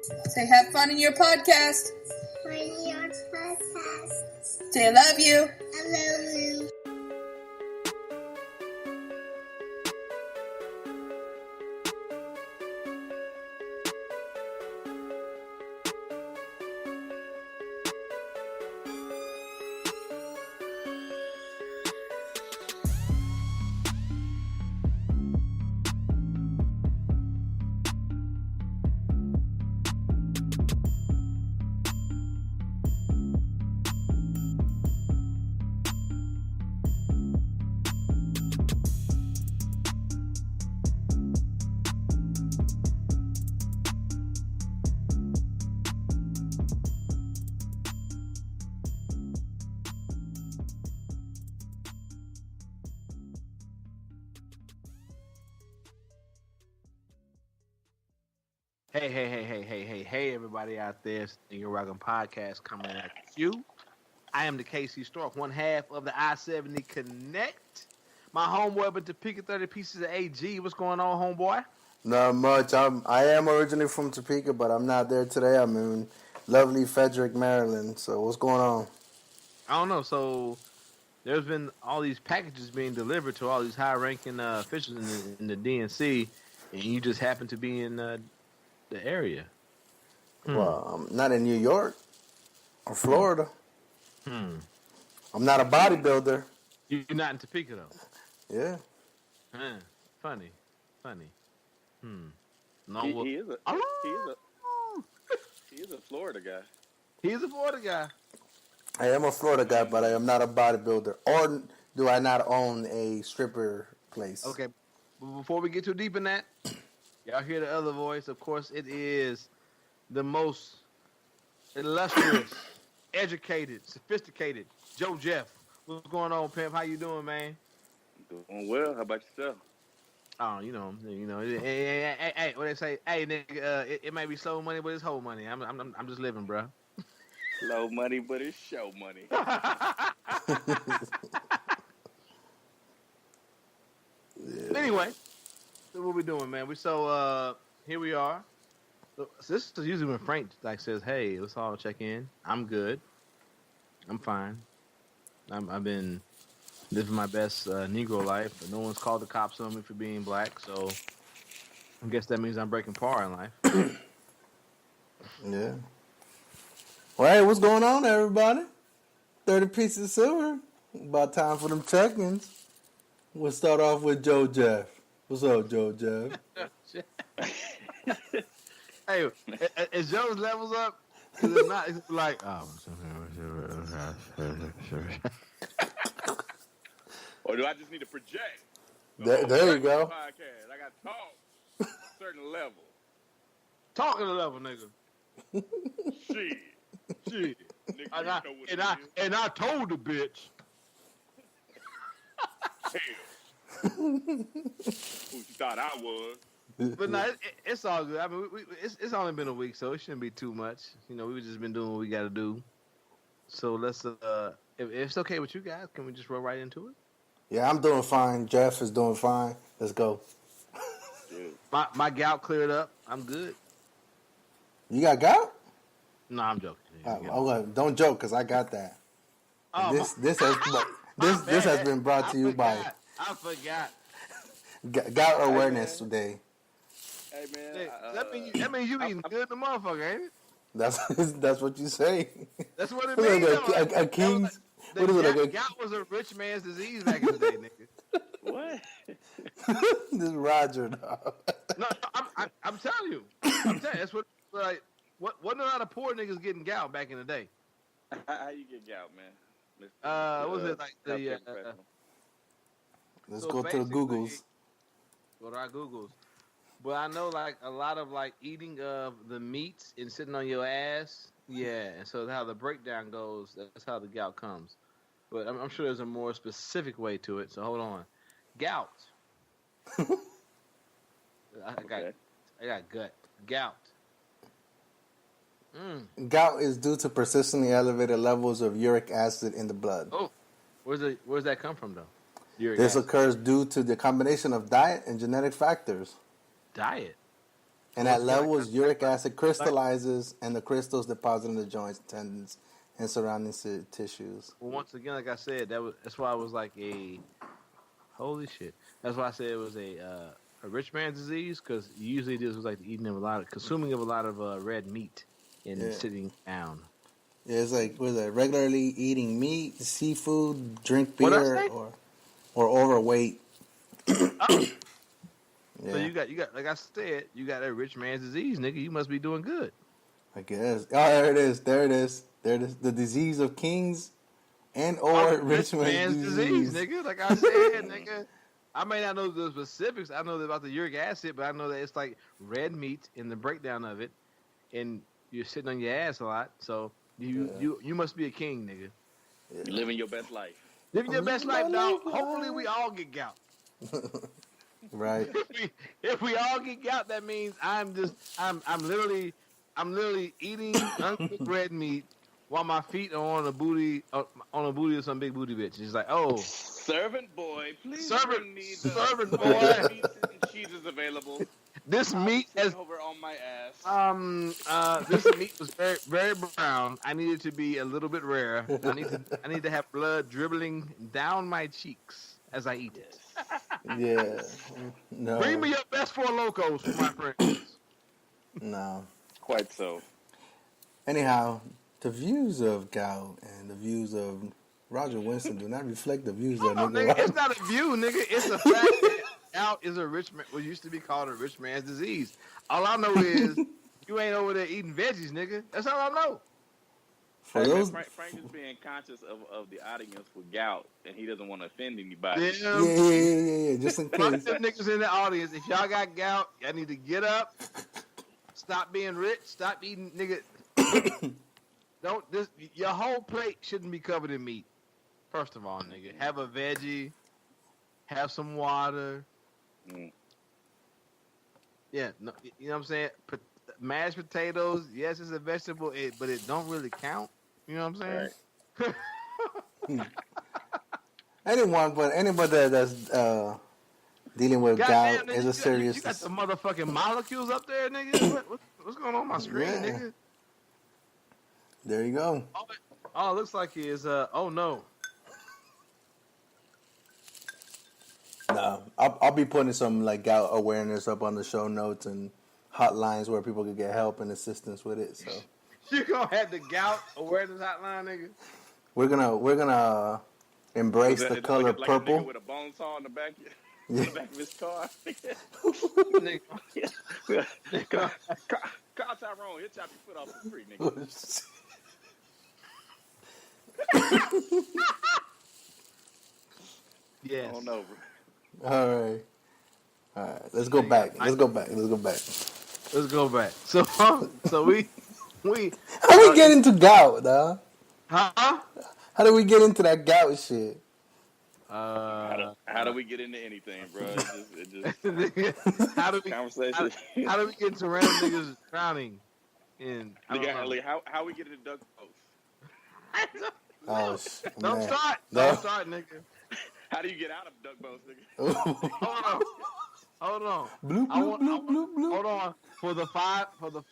Say have fun in your podcast. Say I love you. I love you. Hey, everybody out there. It's the Negroraguan Podcast coming at you. I am the KC Stork, one half of the I-70 Connect. My homeboy up in Topeka, 30 pieces of AG. What's going on, homeboy? Not much. I am originally from Topeka, but I'm not there today. I'm in lovely Frederick, Maryland. So what's going on? I don't know. So there's been all these packages being delivered to all these high-ranking officials in the DNC, and you just happen to be in the area. Well, I'm not in New York or Florida. I'm not a bodybuilder. You're not in Topeka, though? Yeah. Funny. No, He is a Florida guy. He is a Florida guy. I am a Florida guy, but I am not a bodybuilder. Or do I not own a stripper place? Okay. But before we get too deep in that, y'all hear the other voice. Of course, it is the most illustrious, educated, sophisticated Joe Jeff. What's going on, pimp? How you doing, man? Doing well. How about yourself? Oh, you know. Hey, what they say? Hey, nigga, it may be slow money, but it's whole money. I'm just living, bro. Slow money, but it's show money. Anyway, so what we doing, man? Here we are. So this is usually when Frank says, "Hey, let's all check in." I'm good. I'm fine. I've been living my best Negro life. But no one's called the cops on me for being black, so I guess that means I'm breaking par in life. Yeah. Well, hey, what's going on, everybody? 30 pieces of silver. About time for them check-ins. We'll start off with Joe Jeff. What's up, Joe Jeff? Hey, is Joe's levels up? Because it's not, it's like, Or do I just need to project? There you go. Podcast. I got to talk a certain level. Talking to level, nigga. Shit. Shit. Nigga, And you know what it is. I told the bitch. Hell. Who you thought I was? But no, it's all good. I mean, it's only been a week, so it shouldn't be too much. You know, we've just been doing what we got to do. So let's, if it's okay with you guys, can we just roll right into it? Yeah, I'm doing fine. Jeff is doing fine. Let's go. My gout cleared up. I'm good. You got gout? No, I'm joking. Okay, don't joke, because I got that. Oh, This has been brought to you by I forgot. Gout Awareness Day. Hey, man. Hey, that means you eating good in the motherfucker, ain't it? That's what you say. That's what it means. A king's. What is it? Gout was a rich man's disease back in the day, nigga. What? This Roger, dog. No, I'm telling you. That's what, like, wasn't a lot of poor niggas getting gout back in the day. How you get gout, man? What was it like the? Let's go to the Googles. Go to our Googles. But I know, like, a lot of, like, eating of the meats and sitting on your ass. Yeah, and so how the breakdown goes, that's how the gout comes. But I'm sure there's a more specific way to it, so hold on. Gout. I got gut. Gout. Gout is due to persistently elevated levels of uric acid in the blood. Oh, where's that come from, though? This occurs due to the combination of diet and genetic factors. Diet? And at levels, uric acid crystallizes, and the crystals deposit in the joints, tendons, and surrounding tissues. Well, once again, like I said, that's why it was like a holy shit. That's why I said it was a rich man's disease, because usually this was like consuming of a lot of red meat and sitting down. Yeah, it's like regularly eating meat, seafood, drink beer, or overweight. Yeah. So you got like I said, you got a rich man's disease, nigga. You must be doing good. I guess. Oh, there it is. The disease of kings or rich man's disease, nigga. Like I said, nigga. I may not know the specifics. I know about the uric acid, but I know that it's like red meat in the breakdown of it, and you're sitting on your ass a lot. So you must be a king, nigga. Yeah. You're living your best life. Living your best life, dog. Hopefully we all get gout. Right. If we all get gout, that means I'm literally eating uncooked red meat while my feet are on a booty of some big booty bitch. It's like, oh, servant boy, please bring me the servant boy. Meats and cheese is available. This meat is over on my ass. This meat was very, very brown. I need it to be a little bit rare. I need to have blood dribbling down my cheeks as I eat it. Yeah. No. Bring me your best Four Locos for my friends. No. Quite so. Anyhow, the views of gout and the views of Roger Winston do not reflect the views of nigga. It's not a view, nigga. It's a fact that gout is a rich man. What used to be called a rich man's disease. All I know is you ain't over there eating veggies, nigga. That's all I know. Frank is being conscious of the audience with gout, and he doesn't want to offend anybody. Yeah. Just in case. Them niggas in the audience, if y'all got gout, y'all need to get up. Stop being rich. Stop eating, nigga. Your whole plate shouldn't be covered in meat. First of all, nigga, have a veggie, have some water. Yeah, no, you know what I'm saying? Mashed potatoes, yes, it's a vegetable, but it don't really count. You know what I'm saying? Right. Anybody that's dealing with gout is a serious. You got the motherfucking molecules up there, nigga. What's going on my screen, nigga? There you go. Oh, it looks like he is. Oh no. No, I'll be putting some like gout awareness up on the show notes and hotlines where people can get help and assistance with it. So you gonna have the gout awareness hotline, nigga? We're gonna embrace the color like purple. A nigga with a bone saw in the back, in the back of his car. Call Tyrone. He'll chop your foot off for free, nigga. Yes. Oh no. All right. Let's go back. So we. How we get into gout, dog? Huh? How do we get into that gout shit? How do we get into anything, bro? It just how do we conversation? How do we get into random niggas drowning in? How we get into duck boats? Don't start, nigga. How do you get out of duck boats, nigga? Hold on. Bloop, bloop, bloop, bloop, bloop. Hold on. For the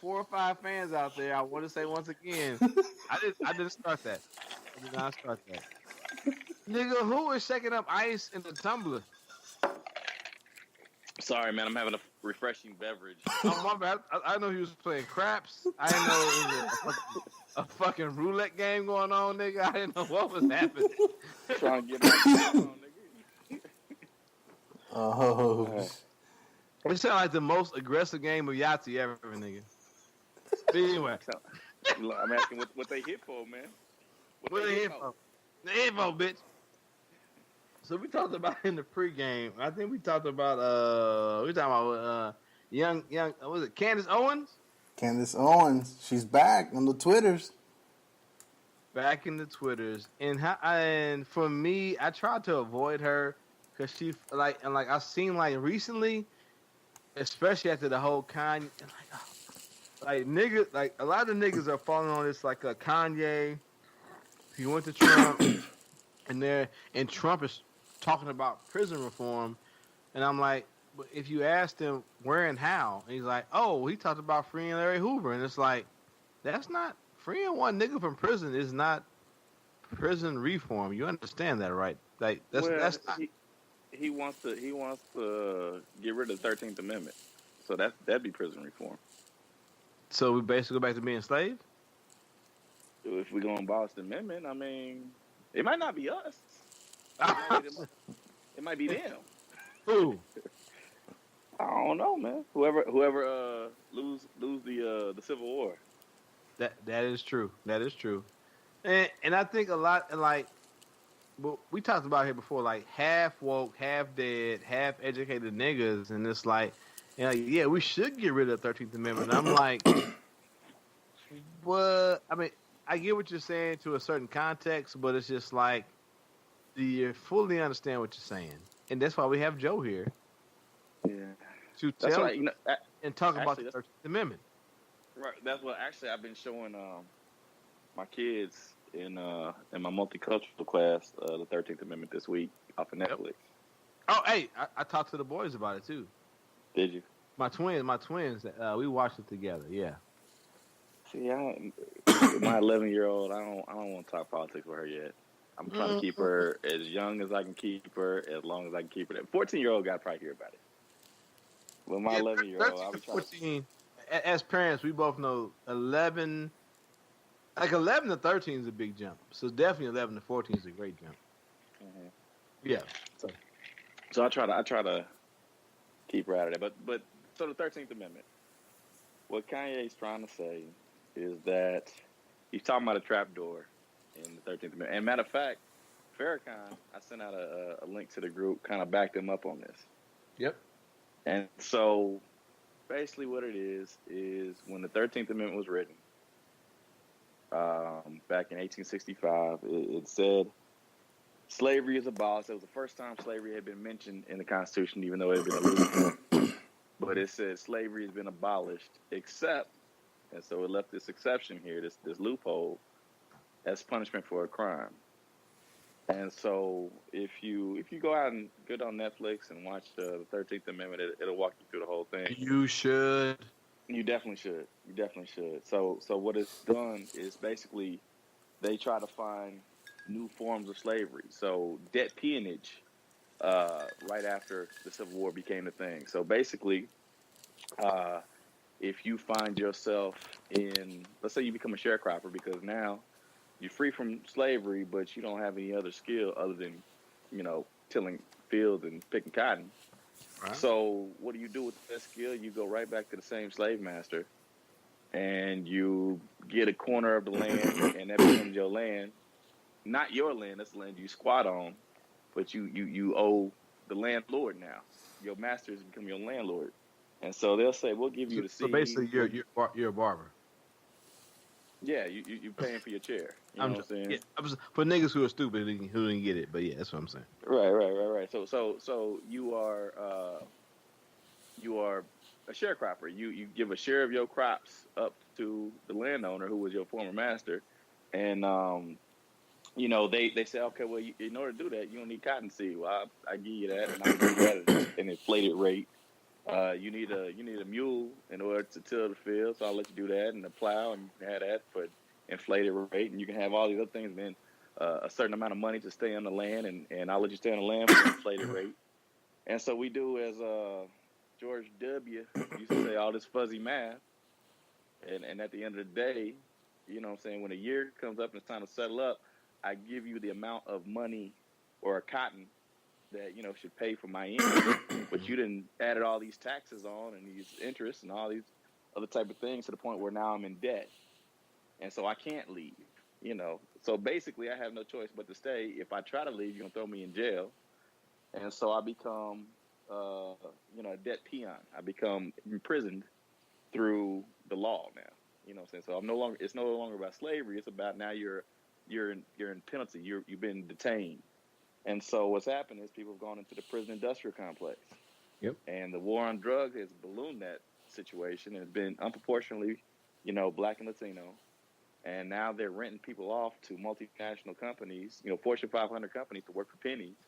4 or 5 fans out there, I want to say once again, I didn't start that. I did not start that. Nigga, who is shaking up ice in the tumbler? Sorry, man. I'm having a refreshing beverage. Oh, my bad. I know he was playing craps. I didn't know it was a fucking roulette game going on, nigga. I didn't know what was happening. Trying to get my on, nigga. Oh. It sounded like the most aggressive game of Yahtzee ever, nigga. But anyway. I'm asking what they hit for, man. What they hit for? The info, bitch. So we talked about in the pregame. I think we talked about young was it Candace Owens? Candace Owens, she's back on the Twitters. Back in the Twitters, and for me, I tried to avoid her because she like I've seen like recently, especially after the whole Kanye, like niggas, like a lot of niggas are falling on this like a Kanye. He went to Trump, and Trump is talking about prison reform, and I'm like, But if you asked him where and how, and he's like, "Oh, he talked about freeing Larry Hoover," and it's like, that's not freeing one nigga from prison is not prison reform. You understand that, right? Like that's not. He wants to get rid of the 13th Amendment. So that'd be prison reform. So we basically go back to being slaves. If we go and abolish the amendment, I mean, it might not be us. It might be them. Who? I don't know, man. Whoever lose the Civil War. That is true. That is true. And I think a lot like we talked about here before, like half woke, half dead, half educated niggas, and it's like, yeah, we should get rid of the 13th Amendment. And I'm like, what? I mean, I get what you're saying to a certain context, but it's just like, do you fully understand what you're saying? And that's why we have Joe here. Yeah. To tell and talk about the 13th Amendment. Right. That's what actually I've been showing my kids in my multicultural class the 13th Amendment this week off of Netflix. Yep. Oh, hey, I talked to the boys about it too. Did you? My twins. We watched it together. Yeah. See, my 11-year-old, I don't want to talk politics with her yet. I'm trying to keep her as young as I can keep her, as long as I can keep her. 14-year-old got to probably hear about it. But my 11-year-old, I'll be trying 14. As parents, we both know 11 to 13 is a big jump. So definitely 11 to 14 is a great jump. Mm-hmm. Yeah. So I try to keep her out of there. But so the 13th Amendment, what Kanye's trying to say is that he's talking about a trapdoor in the 13th Amendment. And matter of fact, Farrakhan, I sent out a link to the group, kind of backed him up on this. Yep. And so basically what it is when the 13th Amendment was written, back in 1865, it said slavery is abolished. It was the first time slavery had been mentioned in the Constitution, even though it had been alluded. But it said slavery has been abolished, except, and so it left this exception here, this loophole, as punishment for a crime. And so if you go out and get on Netflix and watch the 13th Amendment, it'll walk you through the whole thing. You should. You definitely should. You definitely should. So what it's done is basically they try to find new forms of slavery. So debt peonage, right after the Civil War became a thing. So basically, if you find yourself in, let's say you become a sharecropper because now you're free from slavery, but you don't have any other skill other than, tilling fields and picking cotton. Right. So what do you do with that skill? You go right back to the same slave master, and you get a corner of the land, and that becomes your land. Not your land, that's the land you squat on, but you owe the landlord now. Your master has become your landlord. And so they'll say, we'll give you the seed. So basically, you're a barber. Yeah, you're paying for your chair. You know what I'm saying? Yeah, for niggas who are stupid who didn't get it, but yeah, that's what I'm saying. Right. So you are a sharecropper. You give a share of your crops up to the landowner who was your former master, and they say, okay, well, in order to do that, you don't need cottonseed. Well, I give you that, and I'll give you that at an inflated rate. You need a mule in order to till the field, so I'll let you do that, and the plow, and you can have that for inflated rate, and you can have all these other things, and then a certain amount of money to stay on the land, and I'll let you stay on the land for an inflated rate. And so we do as George W. used to say, all this fuzzy math, and at the end of the day, you know what I'm saying, when a year comes up and it's time to settle up, I give you the amount of money or cotton that, should pay for my end, but you didn't added all these taxes on and these interests and all these other type of things to the point where now I'm in debt. And so I can't leave, So basically I have no choice but to stay. If I try to leave, you're going to throw me in jail. And so I become, a debt peon. I become imprisoned through the law now. You know what I'm saying? So it's no longer about slavery. It's about now you're in penalty. You've been detained. And so what's happened is people have gone into the prison industrial complex. Yep. And the war on drugs has ballooned that situation and has been unproportionately, Black and Latino. And now they're renting people off to multinational companies, Fortune 500 companies to work for pennies,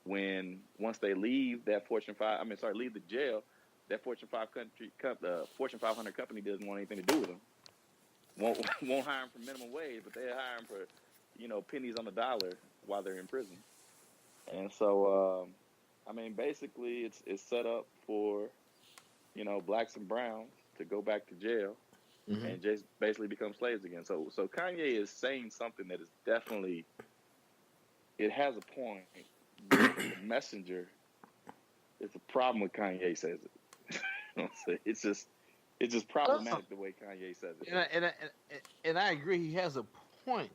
once they leave that leave the jail, that Fortune 500 company doesn't want anything to do with them. Won't hire them for minimum wage, but they hire them for, pennies on the dollar while they're in prison. And so, basically, it's set up for, blacks and browns to go back to jail and just basically become slaves again. So Kanye is saying something that is definitely, it has a point. The messenger is a problem when Kanye says it. It's just problematic the way Kanye says it. And I agree, he has a point,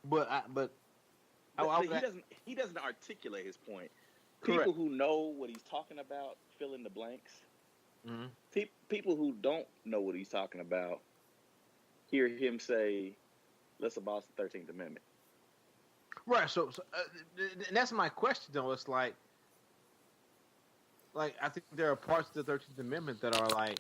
but he doesn't articulate his point. Correct. People who know what he's talking about fill in the blanks. People who don't know what he's talking about hear him say, "Let's abolish the 13th Amendment." Right. So and that's my question, though. It's like I think there are parts of the 13th Amendment that are like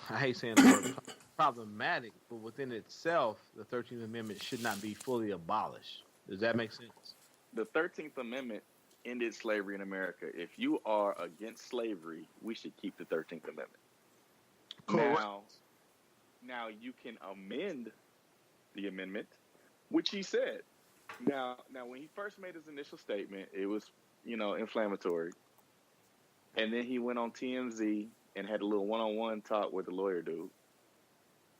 I hate saying the word problematic, but within itself, the 13th Amendment should not be fully abolished. Does that make sense? The 13th Amendment ended slavery in America. If you are against slavery, we should keep the 13th Amendment. Correct. Now you can amend the amendment, which he said. Now when he first made his initial statement, it was, inflammatory. And then he went on TMZ and had a little one-on-one talk with the lawyer dude.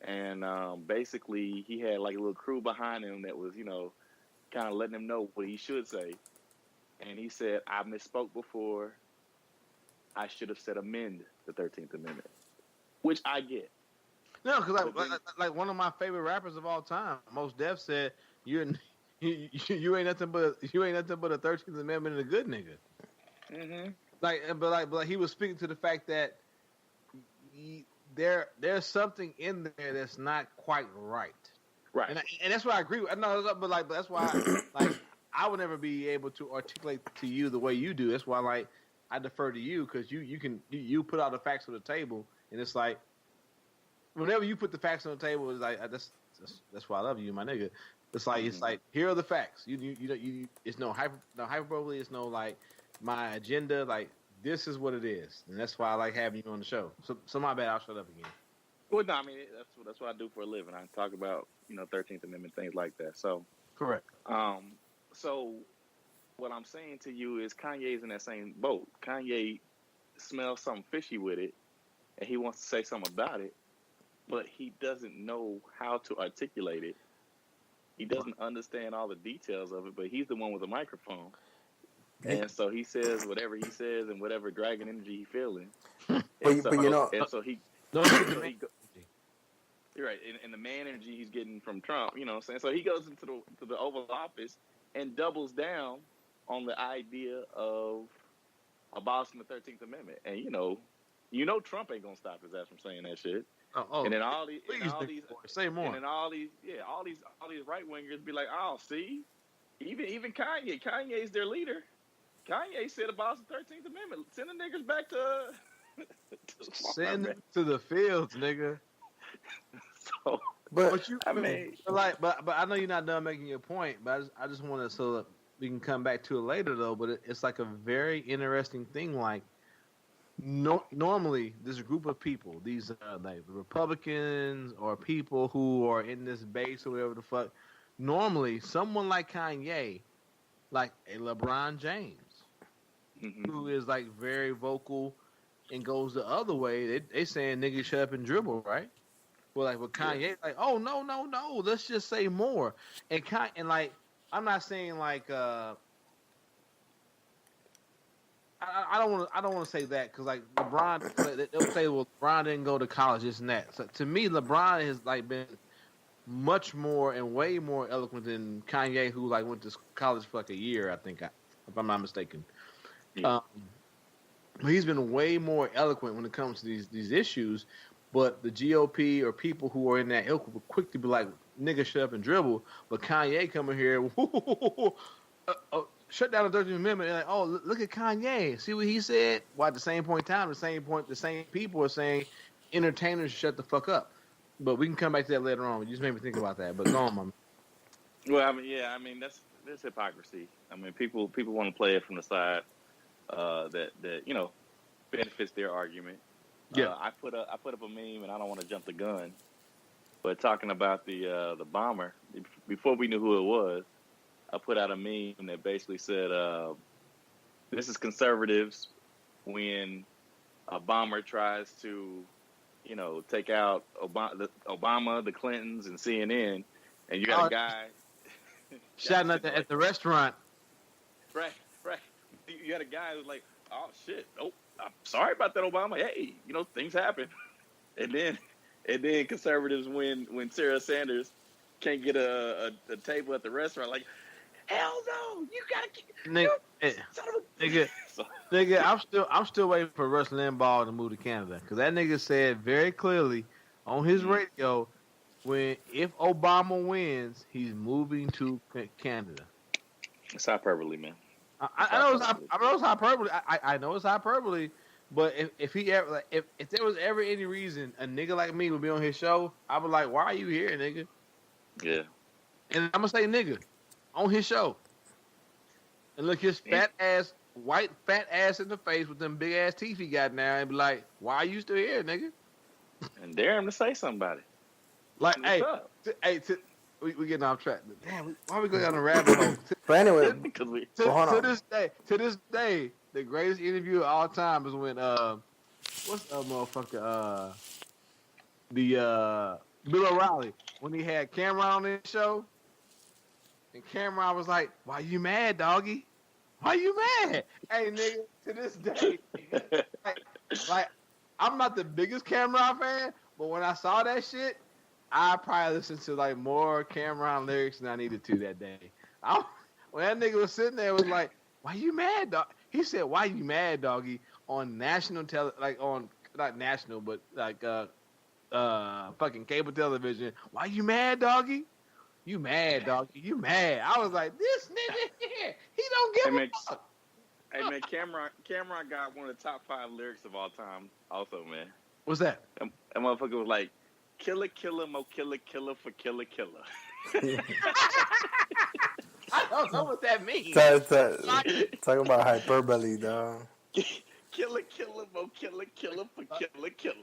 And basically he had like a little crew behind him that was, kind of letting him know what he should say. And he said, "I misspoke before. I should have said amend the 13th Amendment," which I get. No, because like one of my favorite rappers of all time, Mos Def, said, you ain't nothing but a 13th Amendment and a good nigga." Mm-hmm. But he was speaking to the fact that there's something in there that's not quite right. Right. And that's why I agree with. But that's why I would never be able to articulate to you the way you do. That's why I defer to you, because you put all the facts on the table, and it's like whenever you put the facts on the table, it's like that's why I love you, my nigga. It's like here are the facts. You it's no hyperbole. It's no like my agenda. Like this is what it is, and that's why I like having you on the show. So my bad. I'll shut up again. Well, no, that's what I do for a living. I talk about 13th Amendment things like that. So correct. So what I'm saying to you is Kanye's in that same boat. Kanye smells something fishy with it, and he wants to say something about it, but he doesn't know how to articulate it. He doesn't understand all the details of it, but he's the one with the microphone. And so he says whatever he says and whatever dragon energy he's feeling. You're right, and the man energy he's getting from Trump, you know what I'm saying? So he goes into the Oval Office and doubles down on the idea of abolishing the 13th Amendment. And Trump ain't gonna stop his ass from saying that shit. Oh, and then all these say more. And then all these right wingers be like, "Oh, see, even Kanye's their leader. Kanye said abolish the 13th Amendment. Send the niggers back to send them to the fields, nigga." So, but I know you're not done making your point. But I just want to, so that we can come back to it later, though. But it's like a very interesting thing. Like, normally, this group of people, these like Republicans or people who are in this base or whatever the fuck, normally someone like Kanye, like a LeBron James, who is like very vocal and goes the other way. They saying nigga shut up and dribble, right? Well, like with Kanye, like, oh no, let's just say more. And like, I'm not saying like I don't want to say that, because like LeBron, they'll say, well, LeBron didn't go to college, this and that. So to me, LeBron has like been much more and way more eloquent than Kanye, who like went to college for like a year, I think, if I'm not mistaken. Yeah. But he's been way more eloquent when it comes to these issues. But the GOP or people who are in that ilk will quick to be like, nigga, shut up and dribble. But Kanye coming here, shut down the 13th Amendment, and like, oh, look at Kanye. See what he said? While at the same point in time, the same people are saying entertainers should shut the fuck up. But we can come back to that later on. You just made me think about that. But go on, Mom. Well, I mean, there's hypocrisy. I mean, people want to play it from the side that benefits their argument. Yeah. I put up a meme, and I don't want to jump the gun, but talking about the bomber, before we knew who it was, I put out a meme that basically said, "This is conservatives when a bomber tries to, take out Obama, the Clintons, and CNN, and you got a guy shouting at the restaurant." Right. You got a guy who's like, "Oh shit, nope, I'm sorry about that, Obama. Hey, things happen." And then conservatives when Sarah Sanders can't get a table at the restaurant, like, hell no, you gotta nigga, I'm still waiting for Rush Limbaugh to move to Canada, because that nigga said very clearly on his radio, if Obama wins, he's moving to Canada. It's hyperbole, man. I know it's hyperbole. I know it's hyperbole, but if there was ever any reason a nigga like me would be on his show, I would like, why are you here, nigga? Yeah. And I'm gonna say nigga on his show, and look his white fat ass in the face with them big ass teeth he got now, and be like, why are you still here, nigga? And dare him to say somebody. Like, we getting off track. Damn, why are we going on a rabbit hole? But anyway, to this day, the greatest interview of all time is when what's that motherfucker? Bill O'Reilly, when he had Cameron on his show, and Cameron was like, "Why you mad, doggy? Why you mad?" Hey, nigga, to this day, like I'm not the biggest Cameron fan, but when I saw that shit, I probably listened to like more Cameron lyrics than I needed to that day. When that nigga was sitting there, it was like, "Why you mad, dog?" He said, "Why you mad, doggy?" On national not national, but like fucking cable television. "Why you mad, doggy? You mad, doggy? You mad?" I was like, "This nigga here, he don't give a fuck." Hey man, Cameron got one of the top 5 lyrics of all time. Also, man, What's that? That motherfucker was like, "Killer, killer, mo killer, killer for killer, killer." I don't know what that means. Talk about hyperbole, dog. Killer, killer, mo killer, killer for killer, killer.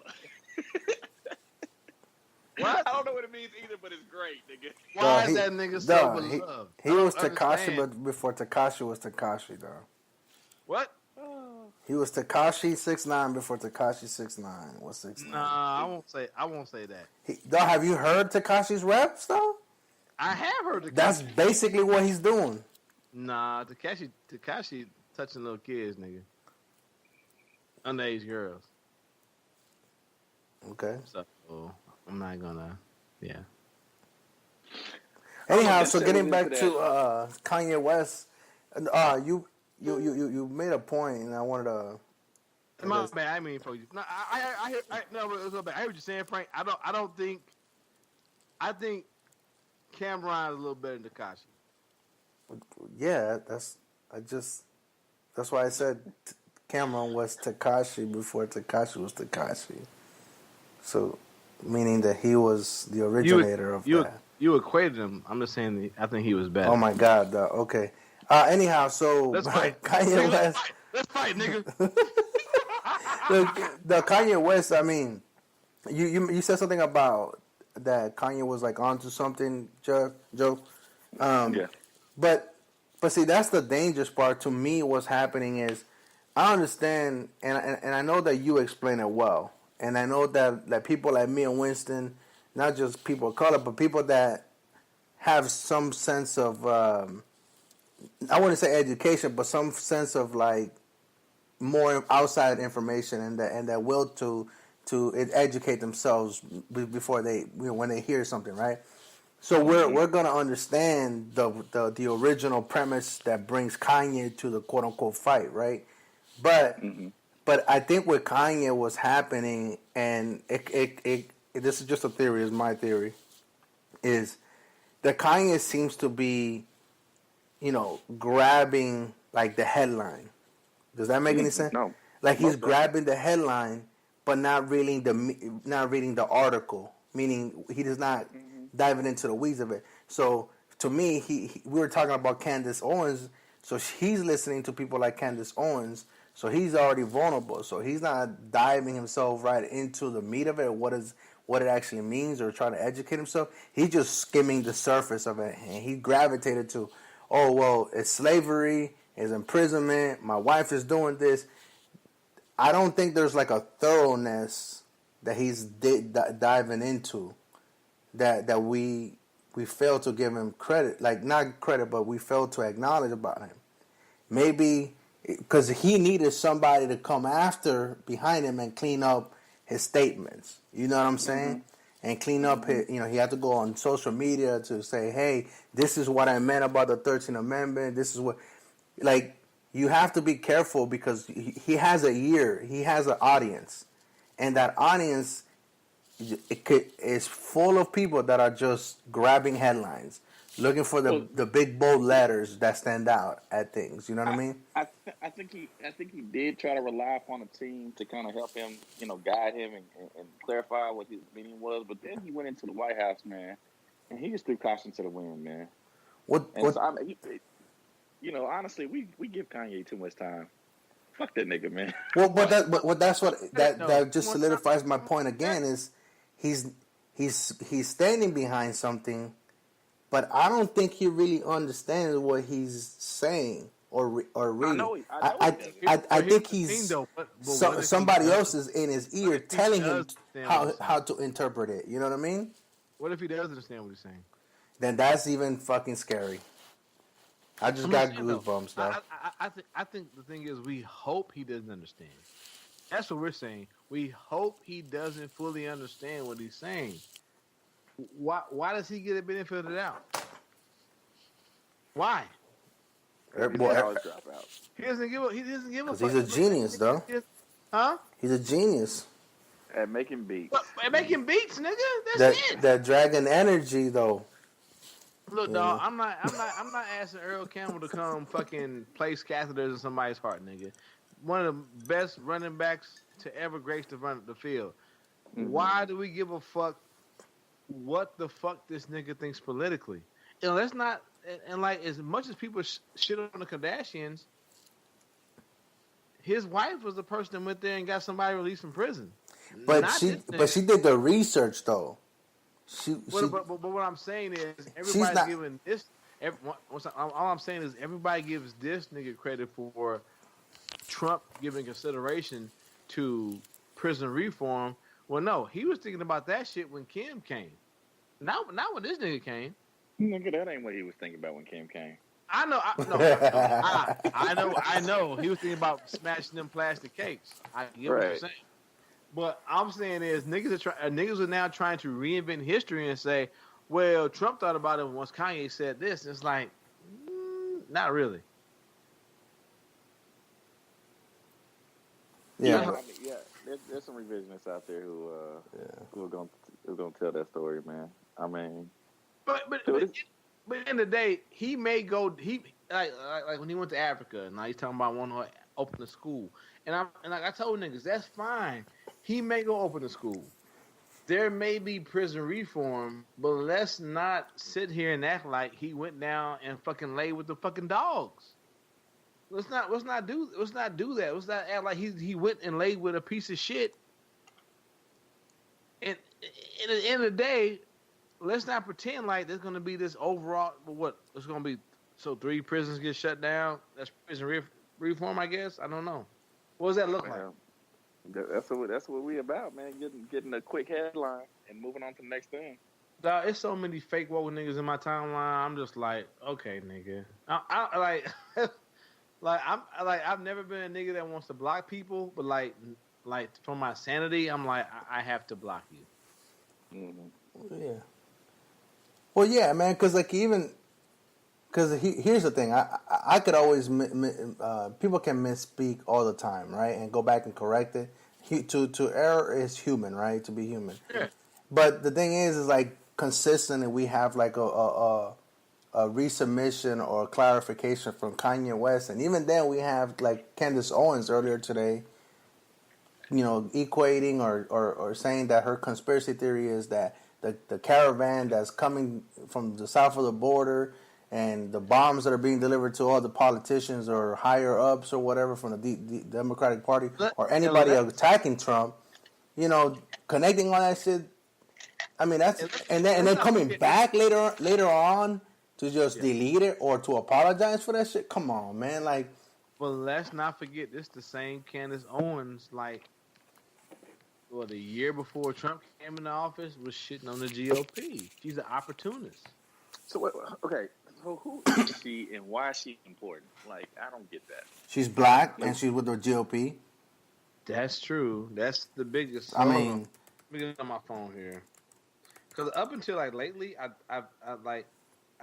What? I don't know what it means either, but it's great, nigga. Why is that nigga so beloved? He was Tekashi, but before Tekashi was Tekashi, dog. What? He was Tekashi 6ix9ine before Tekashi 6ix9ine was 6ix9ine. Nah, I won't say that. Dog, have you heard Tekashi's raps, though? I have heard Tekashi. That's basically what he's doing. Nah, Tekashi touching little kids, nigga. Underage girls. Okay. So I'm not gonna, yeah. Anyhow, so getting back to Kanye West, you made a point, and I wanted to. My bad. I mean, for you. No, I heard what you're saying, Frank. I think Cameron is a little better than Tekashi. Yeah, that's why I said Cameron was Tekashi before Tekashi was Tekashi. So, meaning that he was the originator of that. You equated him. I'm just saying I think he was better. Oh my God! Okay. Anyhow, so let's fight. Kanye West. Let's fight, nigga. the Kanye West. I mean, you said something about that Kanye was like onto something, Joe. Yeah. But see, that's the dangerous part to me. What's happening is, I understand, and I know that you explain it well, and I know that people like me and Winston, not just people of color, but people that have some sense of, I wouldn't say education, but some sense of like more outside information and that will to educate themselves before when they hear something, right? So we're gonna understand the original premise that brings Kanye to the quote unquote fight, right? But I think what Kanye was happening, and this is just a theory, is my theory, is that Kanye seems to be, grabbing like the headline. Does that make any sense? No. Like he's grabbing the headline, but not reading the article. Meaning he does not diving into the weeds of it. So to me, we were talking about Candace Owens, so he's listening to people like Candace Owens, so he's already vulnerable. So he's not diving himself right into the meat of it, what it actually means, or trying to educate himself. He's just skimming the surface of it, and he gravitated to, oh well, it's slavery, it's imprisonment. My wife is doing this. I don't think there's like a thoroughness that he's diving into that we fail to give him credit, like not credit, but we fail to acknowledge about him. Maybe because he needed somebody to come after behind him and clean up his statements. You know what I'm saying? Mm-hmm. And clean up his, he had to go on social media to say, hey, this is what I meant about the 13th Amendment. This is what, like, you have to be careful because he has a ear, he has an audience, and that audience is full of people that are just grabbing headlines, looking for the big bold letters that stand out at things. You know what I mean? I think he did try to rely upon a team to kind of help him, guide him and clarify what his meaning was. But then he went into the White House, man, and he just threw caution to the wind, man. Honestly, we give Kanye too much time. Fuck that nigga, man. Well, that just solidifies my point again. Is he's standing behind something, but I don't think he really understands what he's saying or reading. I think he's somebody else is in his ear telling him how to interpret it. You know what I mean? What if he does understand what he's saying? Then that's even fucking scary. I just got goosebumps, though. I think the thing is, we hope he doesn't understand. That's what we're saying. We hope he doesn't fully understand what he's saying. Why does he get a benefit of the doubt? Why? He always drop out. He doesn't give a. Because he's a genius, though. Huh? He's a genius at making beats. At making beats, nigga. That's it. That dragon energy, though. Look, dog, I'm not asking Earl Campbell to come fucking place catheters in somebody's heart, nigga. One of the best running backs to ever grace the field. Mm-hmm. Why do we give a fuck what the fuck this nigga thinks politically? That's not, and like, as much as people shit on the Kardashians, his wife was the person that went there and got somebody released from prison. But she did the research, though. But what I'm saying is everybody's giving this. All I'm saying is everybody gives this nigga credit for Trump giving consideration to prison reform. Well, no, he was thinking about that shit when Kim came. Not when this nigga came. Nigga, that ain't what he was thinking about when Kim came. I know. I know. He was thinking about smashing them plastic cakes. I get what you're saying. But I'm saying is niggas are now trying to reinvent history and say, well, Trump thought about it once Kanye said this. It's like, not really. Yeah. There's some revisionists out there who are gonna tell that story, man. I mean, but in the end of the day, he may go. He like when he went to Africa, and now he's talking about wanting to open a school. And I told niggas that's fine. He may go open a school. There may be prison reform, but let's not sit here and act like he went down and fucking lay with the fucking dogs. Let's not do that. Let's not act like he went and laid with a piece of shit. And at the end of the day, let's not pretend like there's going to be this overall. What it's going to be? So 3 prisons get shut down. That's prison reform, I guess. I don't know. What does that look like? That's what we about, man. Getting a quick headline and moving on to the next thing. Dog, it's so many fake woke niggas in my timeline. I'm just like, okay, nigga. I I've never been a nigga that wants to block people, but like for my sanity, I'm like, I have to block you. Mm-hmm. Yeah. Well, yeah, man. Because here's the thing. I could always people can misspeak all the time, right? And go back and correct it. To error is human, right? To be human. Yeah. But the thing is like consistently we have like a resubmission or clarification from Kanye West, and even then we have like Candace Owens earlier today, equating or saying that her conspiracy theory is that the caravan that's coming from the south of the border, and the bombs that are being delivered to all the politicians or higher ups or whatever from the Democratic Party or anybody attacking Trump, connecting all that shit. I mean, that's and then coming back later on to just delete it or to apologize for that shit. Come on, man. Like, well, let's not forget this. The same Candace Owens, the year before Trump came into office, was shitting on the GOP. She's an opportunist. So okay. So who is she and why is she important? Like, I don't get that. She's black and she's with the GOP. That's true. That's the biggest. I mean, let me get on my phone here. Because up until lately, I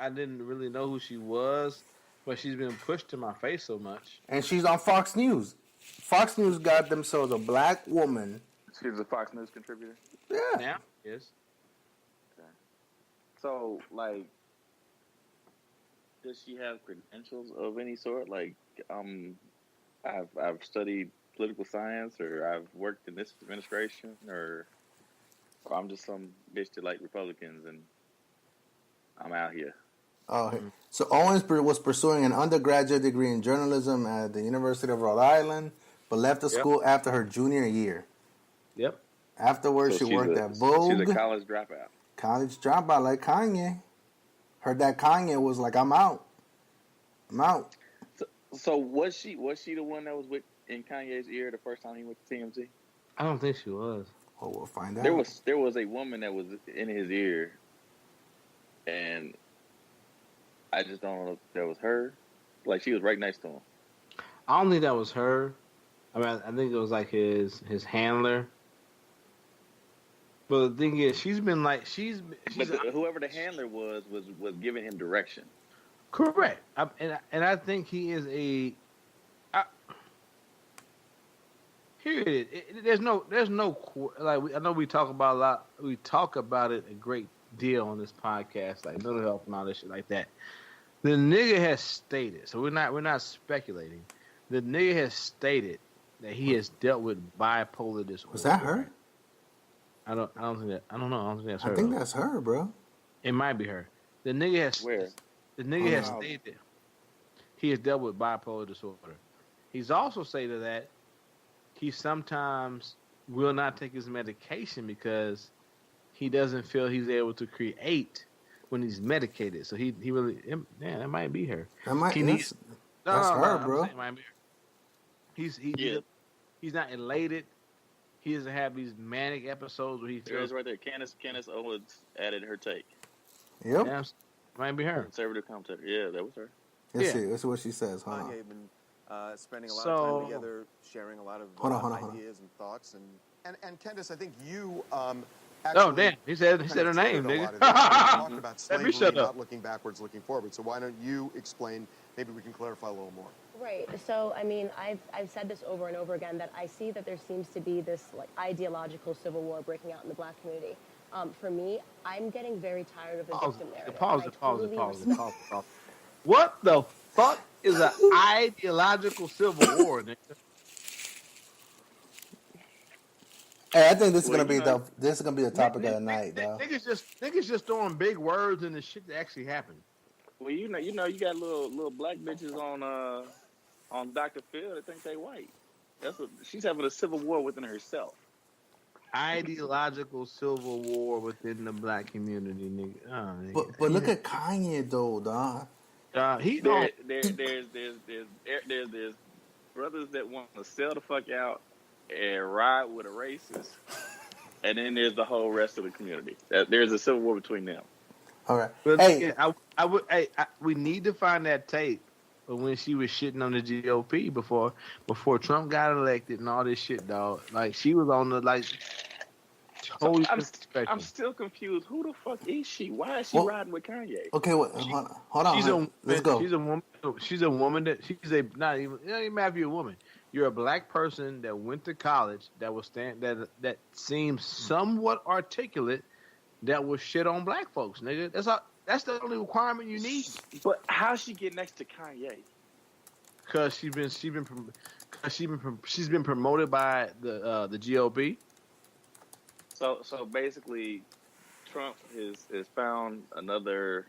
didn't really know who she was, but she's been pushed to my face so much. And she's on Fox News. Fox News got themselves a black woman. She's a Fox News contributor? Yeah. Now, yes. Okay. So, does she have credentials of any sort? I've studied political science, or I've worked in this administration, or I'm just some bitch that like Republicans, and I'm out here. Oh, so Owens was pursuing an undergraduate degree in journalism at the University of Rhode Island, but left the school after her junior year. Yep. Afterwards, she worked at Vogue. She's a college dropout. College dropout like Kanye. Heard that Kanye was like, I'm out. So was she the one that was in Kanye's ear the first time he went to TMZ? I don't think she was. Oh, we'll find out. There was a woman that was in his ear, and I just don't know if that was her. Like, she was right next to him. I don't think that was her. I mean, I think it was like his handler. But the thing is, whoever the handler was giving him direction. Correct. And I think he is here it is. There's no I know we talk about a lot. We talk about it a great deal on this podcast, like mental health and all this shit like that. The nigga has stated, so we're not speculating. The nigga has stated that he has dealt with bipolar disorder. Was that her? I don't think that. I don't know. I don't think that's her. I think that's her, bro. It might be her. The nigga has has stated he has dealt with bipolar disorder. He's also stated that he sometimes will not take his medication because he doesn't feel he's able to create when he's medicated. So he really, that might be her. That's her, bro. It might be her. He's not elated. He doesn't have these manic episodes where he feels. Right there. Candace Owens added her take. Yep. Yeah, might be her. Conservative commentator. Yeah, that was her. Let's see. Let's see what she says. Hold on. Spending a lot of time together, sharing a lot of ideas and thoughts, and Candace, I think you oh damn! He said her name, nigga. Talked about slavery, not looking backwards, looking forward. So why don't you explain? Maybe we can clarify a little more. Right. So, I mean, I've said this over and over again that I see that there seems to be this ideological civil war breaking out in the black community. For me, I'm getting very tired of the victim narrative. Pause. What the fuck is an ideological civil war, nigga? Hey, I think this is gonna be the topic of the night, though. Niggas just throwing big words in the shit that actually happened. Well, you got little black bitches on Dr. Phil that think they white. She's having a civil war within herself. Ideological civil war within the black community, nigga. Oh, nigga. But look at Kanye though, dog. There's brothers that want to sell the fuck out and ride with a racist, and then there's the whole rest of the community. There's a civil war between them. All right. But hey, we need to find that tape of when she was shitting on the GOP before Trump got elected and all this shit, dog. Like, she was on the totally. So I'm still confused. Who the fuck is she? Why is she riding with Kanye? Okay, hold on. Let's go. She's a woman. She's a woman that it doesn't even matter if you're a woman. You're a black person that went to college that seems somewhat articulate. That was shit on black folks, nigga. That's the only requirement you need. But how's she get next to Kanye? Cause she's been promoted by the GOP. So basically, Trump has found another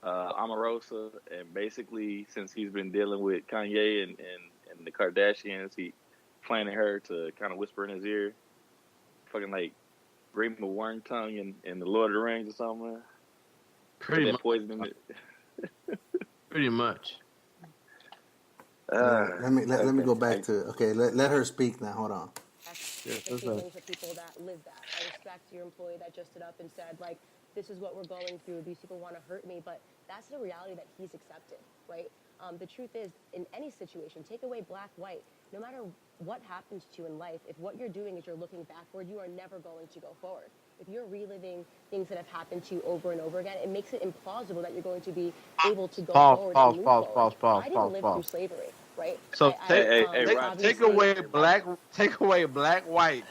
Omarosa, and basically since he's been dealing with Kanye and the Kardashians, he planning her to kind of whisper in his ear, fucking like Green Worm Tongue in the Lord of the Rings or something. Pretty much. Poison in it. Pretty much. Let me go back to let her speak now. Hold on. The feelings of people that live that. I respect your employee that just stood up and said, like, this is what we're going through. These people want to hurt me, but that's the reality that he's accepted, right? The truth is, in any situation, take away black, white, no matter what happens to you in life, if what you're doing is you're looking backward, you are never going to go forward. If you're reliving things that have happened to you over and over again, it makes it implausible that you're going to be able to go forward and move forward. I didn't live through slavery, right? So take away black, white.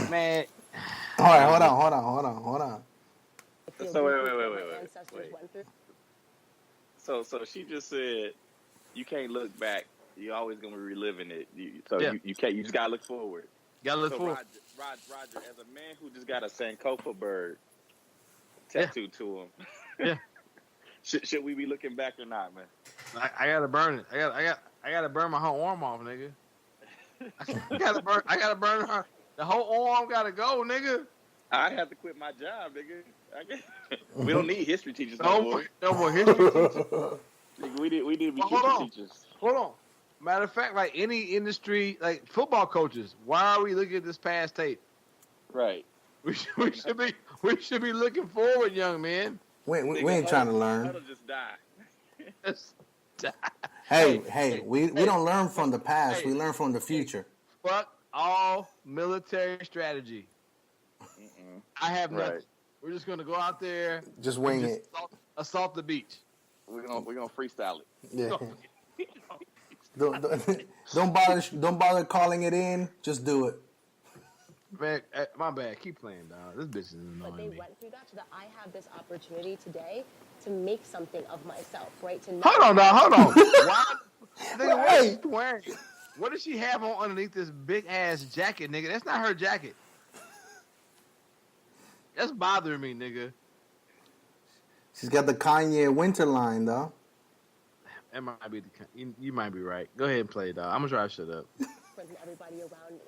Man. All right, hold on. So wait. So she just said you can't look back. You're always gonna be reliving it. You can't. You just gotta look forward. Forward. Roger, as a man who just got a Sankofa bird tattooed to him, yeah. should we be looking back or not, man? I gotta burn it. I gotta burn my whole arm off, nigga. I gotta burn her. The whole arm gotta go, nigga. I have to quit my job, nigga. We don't need history teachers no more history teachers. Nigga, we need to be history teachers. Hold on. Matter of fact, like any industry, like football coaches, why are we looking at this past tape? Right. We should be looking forward, young man. We ain't trying to learn. Just die. Just die. Hey, we don't learn from the past. We learn from the future. Fuck all military strategy. I have nothing. Right. We're just gonna go out there. Just wing it. Assault the beach. We're gonna freestyle it. Yeah. Don't bother calling it in. Just do it. Man, my bad. Keep playing, dog. This bitch is annoying But they me. went through that so that I have this opportunity today to make something of myself, right? Hold on, dog. Hold on. Why? Nigga, what is she wearing? What does she have on underneath this big ass jacket, nigga? That's not her jacket. That's bothering me, nigga. She's got the Kanye winter line, though. That might be you might be right. Go ahead and play, dog. I'm gonna try to shut up. From everybody around me.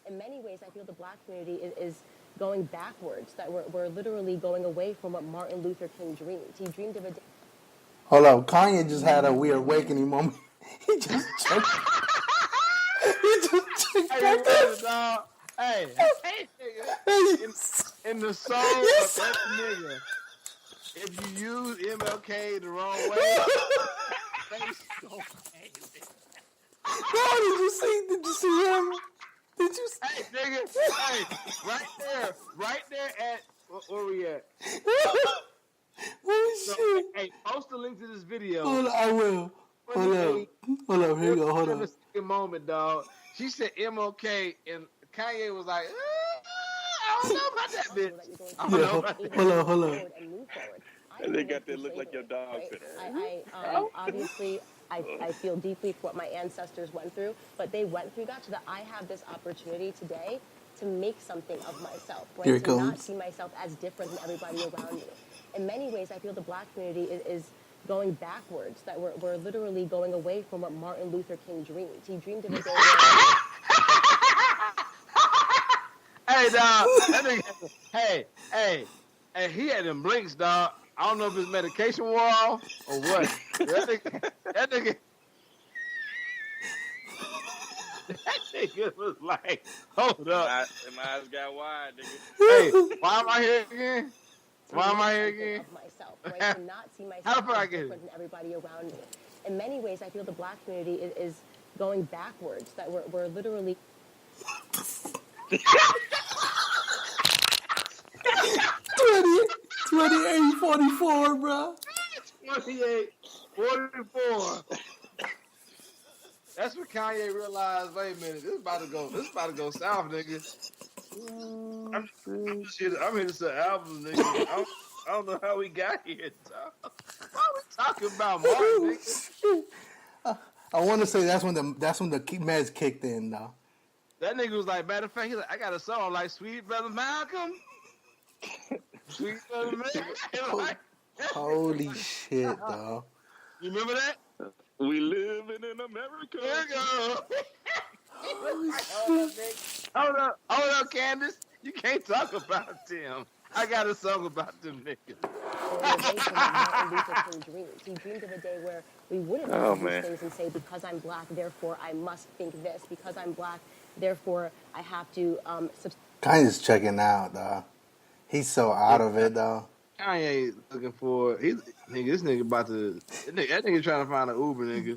In many ways, I feel the black community is going backwards. That we're literally going away from what Martin Luther King dreamed. He dreamed of a day. Hold up, Kanye just had a weird awakening moment. He just checked. Dog. Hey, nigga. In the soul of that nigga, if you use MLK the wrong way, face gonna pay. No, did you see him? Did you see? Hey, nigga. Hey, right there at where we at? Oh, hey, post the link to this video. Hold on, I will. Hold up. Here you go. Hold on. A moment, dog. She said MLK, and Kanye was like, I don't know about that bitch. I don't know about that. Hold on. And they got that look like your dog. Right? Obviously, I feel deeply for what my ancestors went through, but they went through that so that I have this opportunity today to make something of myself, right? Here it to comes. not see myself as different than everybody around me. In many ways, I feel the black community is going backwards, that we're literally going away from what Martin Luther King dreamed. He dreamed of a day where... Hey, dog. That nigga, hey, he had them blinks, dog. I don't know if it's medication wore off or what. That nigga was like, hold up. My eyes got wide, nigga. Hey, why am I here again? Of myself, right? To not see myself as different than everybody around me. In many ways, I feel the black community is going backwards, that we're literally... 28-44, bro. 28-44. That's when Kanye realized, wait a minute, this is about to go south, nigga. I'm here to sell albums, nigga. I don't know how we got here, dog. Why are we talking about Martin, nigga? I want to say that's when the meds kicked in, though. That nigga was like, matter of fact, he's like, I got a song like Sweet Brother Malcolm. Sweet Brother Malcolm. Like, Holy shit, dog. you remember that? We living in America. There you go. Holy shit. Hold up, Candace. You can't talk about them. I got a song about them niggas. Martin Luther King dreamed. He dreamed of a day where we wouldn't look at these things and say, because I'm black, therefore I must think this. Because I'm black, therefore I have to Kanye's checking out, dog. He's so out of it, dog. Kanye looking for this nigga about to that nigga trying to find an Uber, nigga.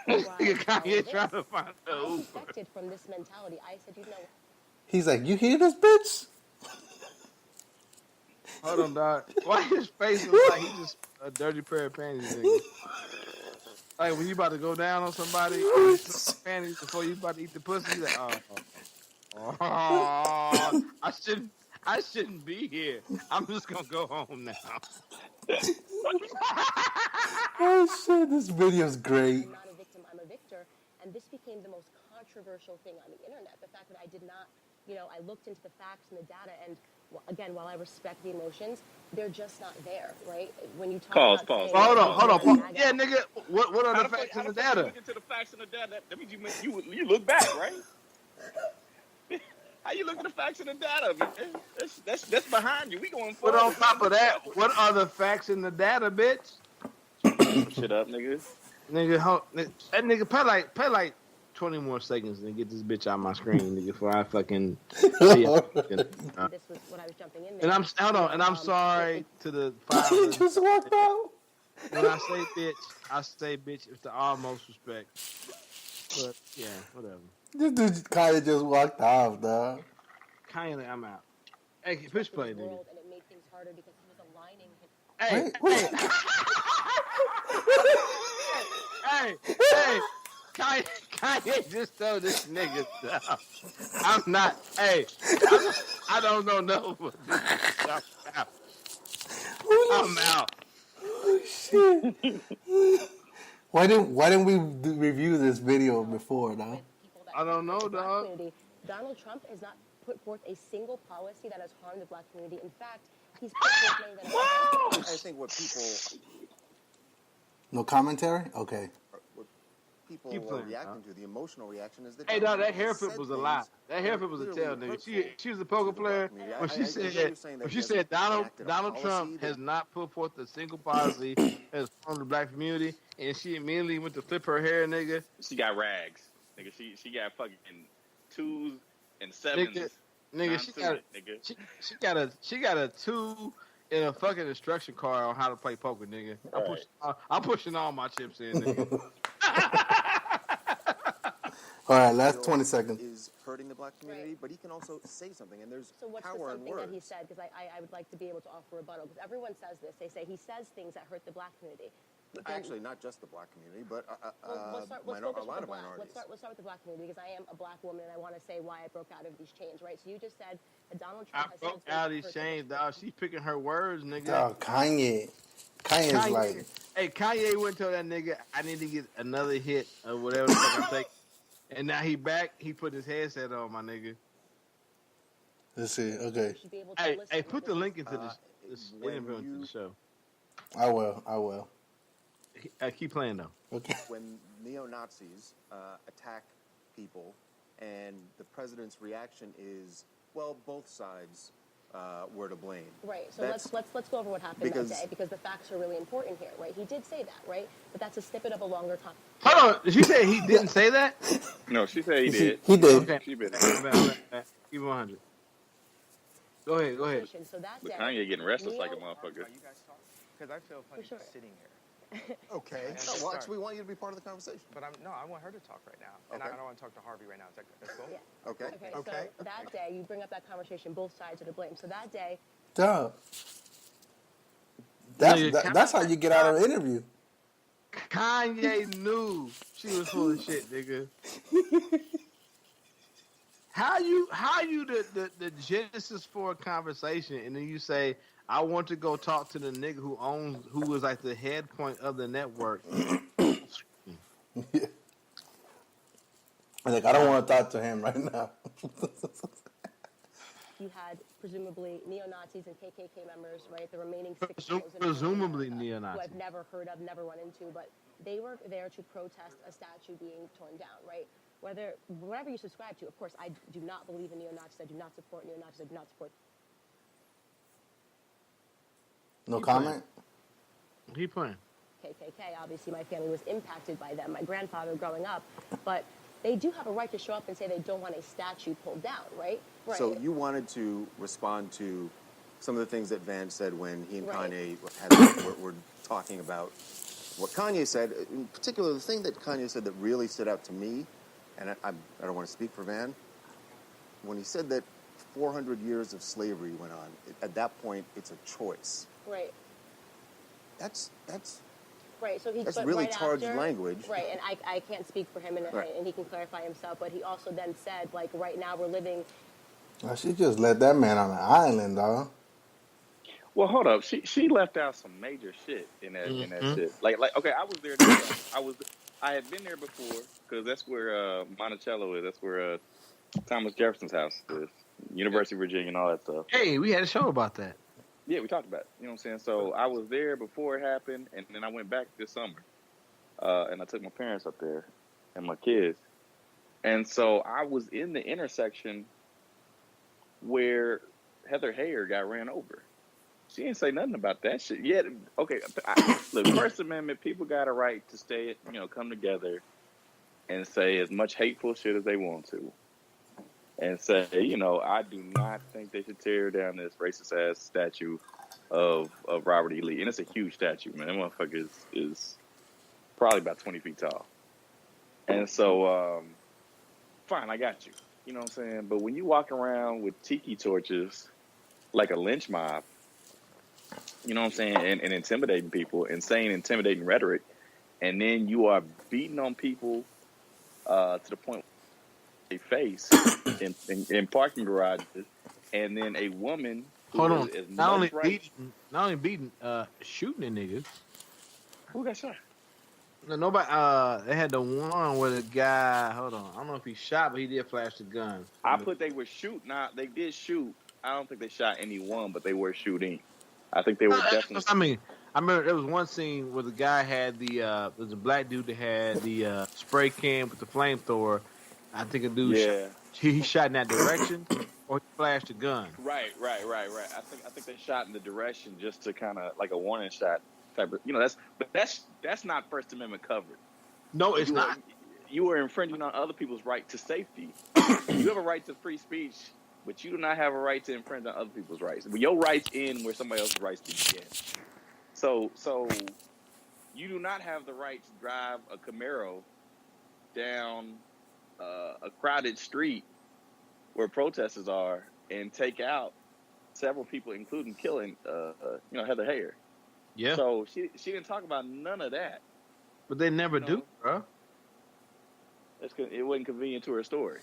Nigga Kanye trying to find an I Uber. expected from this mentality. I said, you know. He's like, you hear this, bitch? Hold on, dog. Why his face looks like he's just a dirty pair of panties, nigga? Like when you about to go down on somebody, you slip the panties before you about to eat the pussy. He's like, I shouldn't be here. I'm just gonna go home now. Oh shit, this video's great. I'm not a victim, I'm a victor. And this became the most controversial thing on the internet. The fact that I did not, I looked into the facts and the data, and again, while I respect the emotions, they're just not there, right? When you talk Pause. Hold on. Yeah, nigga, what are the facts and the data? You look into the facts and the data. That means you look back, right? How you look at the facts and the data, man? That's behind you. We going forward. But on top of that, what are the facts and the data, bitch? Shut up, nigga. Nigga, that nigga pay like 20 more seconds and get this bitch out my screen, nigga, before I fucking. This was what I was jumping in there. And I'm sorry to the 5. He just walked out. When I say bitch with the utmost respect. But yeah, whatever. This dude kind of just walked off, dog. Kinda, I'm out. Hey, push play, nigga. And it made things harder because he was aligning his. Hey, Kanye just told this nigga stuff. I'm not. Hey, I don't know no. I'm out. Oh shit! Why didn't we review this video before, dog? I don't know, dog. Donald Trump has not put forth a single policy that has harmed the black community. In fact, he's put forth many that have. I think what people No commentary? Okay. are reacting to, the emotional reaction, is that. Hey, dog, that hairpin was a lie. That hairpin was a tell, nigga. She was a poker player. When she said Donald Trump has not put forth a single policy that has harmed the black community, and she immediately went to flip her hair, nigga. She got rags, nigga. She got fucking 2s and 7s. Nigga, she got a 2 in a fucking instruction card on how to play poker, nigga. I'm pushing all my chips in, nigga. All right, last 20 seconds. Is hurting the black community, but he can also say something, and there's So what's power the in something words. that he said? Because I would like to be able to offer a rebuttal. Because everyone says this. They say he says things that hurt the black community. Actually, not just the black community, but Let's a focus lot with of minorities. Let's start with the black community, because I am a black woman and I want to say why I broke out of these chains, right? So you just said that Donald Trump has broke out of these chains, dog. She's picking her words, nigga. Dog, Kanye's like... Hey, Kanye went to that nigga, I need to get another hit or whatever the fuck I'm taking. And now he back, he put his headset on, my nigga. Let's see, okay. Hey, put the link into this interview into the show. I will. Keep playing, though. Okay. When neo-Nazis attack people, and the president's reaction is, well, both sides were to blame. Right. So let's go over what happened that day, because the facts are really important here, right? He did say that, right? But that's a snippet of a longer time. Hold on. Did she say he didn't say that? No, she said he did. He did. Okay. She been Keep 100. Go ahead. So that Look, day, Kanye getting restless like a motherfucker. You guys talk? Because I feel funny sure. just sitting here. Okay. Well, actually, we want you to be part of the conversation. But I want her to talk right now. And Okay. I don't want to talk to Harvey right now. Is that that's cool? Yeah. Okay. Okay. So that day, you bring up that conversation, both sides are to blame. So that day, Dog. That's how you get out of an interview. Kanye knew she was full of shit, nigga. How you the genesis for a conversation, and then you say, I want to go talk to the nigga who was like the head point of the network. Like, I don't want to talk to him right now. You had presumably neo-Nazis and KKK members, right? The remaining 6,000 Presumably who neo-Nazis. I've never heard of, never run into, but they were there to protest a statue being torn down, right? Whatever you subscribe to, of course, I do not believe in neo-Nazis. I do not support neo-Nazis. I do not support. No comment? Keep playing. KKK. Obviously, my family was impacted by them. My grandfather growing up, but they do have a right to show up and say they don't want a statue pulled down, right? Right. So you wanted to respond to some of the things that Van said when he and Right. Kanye were talking about what Kanye said. In particular, the thing that Kanye said that really stood out to me, and I don't want to speak for Van, when he said that 400 years of slavery went on. At that point, it's a choice. Right. That's Right, so That's but really right charged after, language. Right, and I can't speak for him, Right. and he can clarify himself, but he also then said, like, right now we're living... Well, she just let that man on an island, dog. Well, hold up. She left out some major shit in that shit. Like okay, I was there. I had been there before because that's where Monticello is. That's where Thomas Jefferson's house is. University of Virginia and all that stuff. Hey, we had a show about that. Yeah, we talked about it. You know what I'm saying? So I was there before it happened, and then I went back this summer. And I took my parents up there and my kids. And so I was in the intersection where Heather Heyer got ran over. She didn't say nothing about that shit. Yeah, okay. Look, First Amendment, people got a right to stay, come together and say as much hateful shit as they want to. And say, I do not think they should tear down this racist-ass statue of Robert E. Lee. And it's a huge statue, man. That motherfucker is probably about 20 feet tall. And so, fine, I got you. You know what I'm saying? But when you walk around with tiki torches like a lynch mob, you know what I'm saying, and intimidating people and saying intimidating rhetoric, and then you are beating on people to the point they face in parking garages, and then a woman who Hold on. is Not only right, beating, shooting the niggas. who got shot? No, nobody. They had the one where the guy. Hold on. I don't know if he shot, but he did flash the gun. I put they were shooting. Now they did shoot. I don't think they shot anyone, but they were shooting. I think they were definitely. I mean, I remember there was one scene where the guy had there was a black dude that had the spray can with the flamethrower. I think a dude he shot in that direction, or he flashed a gun. Right. I think they shot in the direction just to kind of like a warning shot type of. That's not First Amendment covered. No, it's not. You are infringing on other people's right to safety. You have a right to free speech, but you do not have a right to infringe on other people's rights. But your rights end where somebody else's rights begin. So you do not have the right to drive a Camaro down a crowded street where protesters are and take out several people, including killing Heather Heyer. Yeah. So she didn't talk about none of that. But they never do, bro. It wasn't convenient to her story.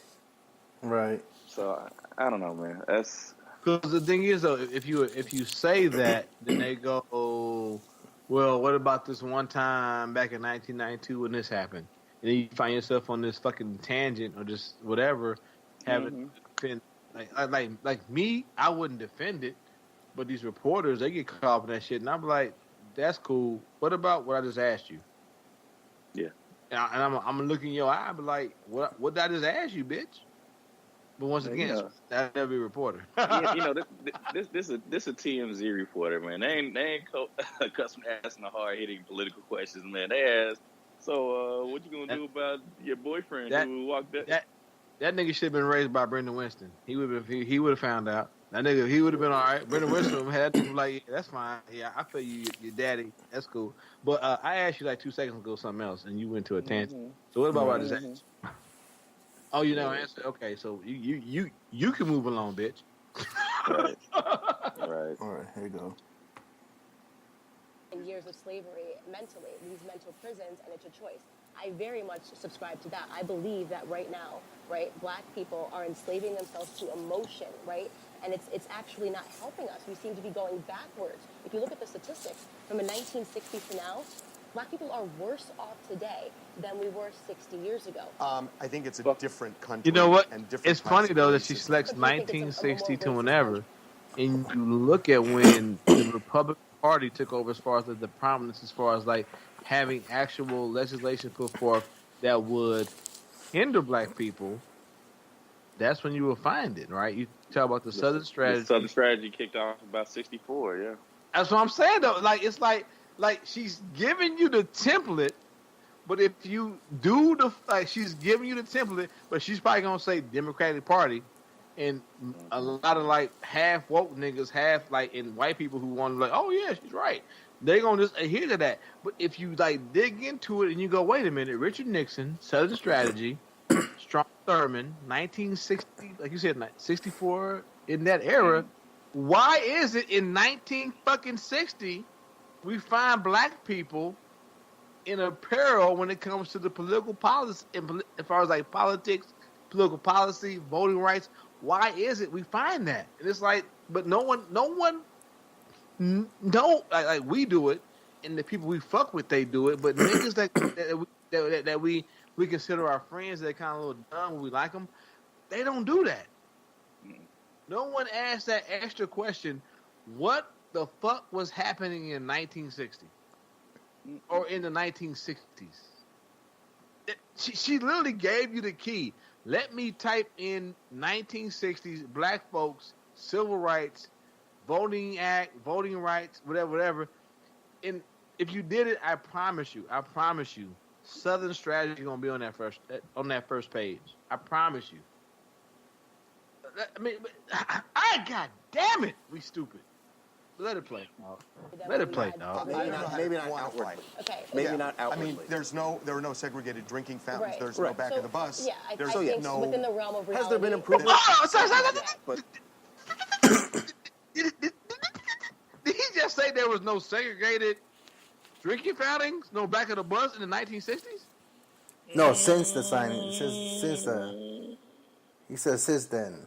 Right. So I don't know, man. That's because the thing is, though, if you say that, then they go, oh, well, what about this one time back in 1992 when this happened? And then you find yourself on this fucking tangent or just whatever, having defend like me, I wouldn't defend it, but these reporters, they get caught up in that shit, and I'm like, that's cool. What about what I just asked you? Yeah. And I'm gonna look in your eye, but like, what did I just ask you, bitch? But once again, that'd be a reporter. This a TMZ reporter, man. They ain't accustomed to asking the hard hitting political questions, man. They ask, so what you gonna do about your boyfriend who walked that? That nigga should have been raised by Brendan Winston. He would have found out. That nigga, he would have been all right. Brendan Winston had that nigga like, yeah, that's fine. Yeah, I feel you, your daddy. That's cool. But I asked you like 2 seconds ago something else, and you went to a tangent. So what about what I just asked? Oh, you never answered? Okay, so you can move along, bitch. Right. All right, here you go. In years of slavery mentally, these mental prisons, and it's a choice. I very much subscribe to that. I believe that right now, right, black people are enslaving themselves to emotion, right? And it's actually not helping us. We seem to be going backwards. If you look at the statistics from the 1960s to now, Black people are worse off today than we were 60 years ago. I think it's a different country. You know what? And different It's funny types of though that she racism. selects But do you think it's a more 1960 to racist whenever, country? and you look at when the Republican Party took over as far as the prominence, as far as like having actual legislation put forth that would hinder Black people. That's when you will find it, right? You talk about the Southern strategy. The Southern strategy kicked off about 64, yeah. That's what I'm saying though. Like it's like she's giving you the template, but if you do she's giving you the template, but she's probably gonna say Democratic Party, and a lot of like half woke niggas, half like and white people who want to like, oh yeah, she's right. They're gonna just adhere to that. But if you like dig into it and you go, wait a minute, Richard Nixon, Southern strategy, Strom Thurmond, 1960, like you said, 64 in that era. Why is it in 1960 we find Black people in a peril when it comes to the political policy, as far as like politics, political policy, voting rights? Why is it we find that? And it's like, but no one, like we do it, and the people we fuck with, they do it. But niggas that we consider our friends, that kind of a little dumb when we like them, they don't do that. No one asked that extra question, what the fuck was happening in 1960? Or in the 1960s? She literally gave you the key. Let me type in 1960s Black folks, civil rights, voting rights, whatever. And if you did it, I promise you, Southern strategy gonna be on that first page. I promise you. I mean, God damn it, we stupid. Let it play, dog. Let it play, dog. Maybe not outwardly. Okay. Maybe not outwardly. I mean, there were no segregated drinking fountains. Right. There's no back of the bus. Yeah, I There's think no. within the realm of reality. Has there been improvement? But Did he just say there was no segregated drinking fountains, no back of the bus in the 1960s? No, since the signing, he says since then.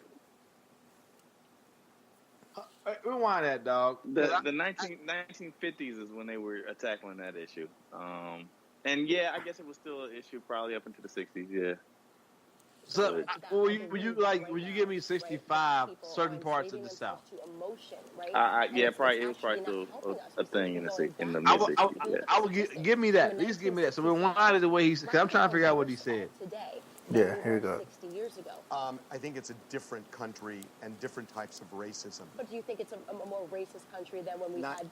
Rewind that, dog. The 1950s is when they were tackling that issue. And yeah, I guess it was still an issue probably up into the 60s, yeah. So, will you give me 65 certain parts of the South? Yeah, probably it was probably still a thing in the mid 60s. I would give me that. At least give me that. So rewind it the way he said. Because I'm trying to figure out what he said. Yeah, here we go. 60 years ago. I think it's a different country and different types of racism. But do you think it's a more racist country than when we had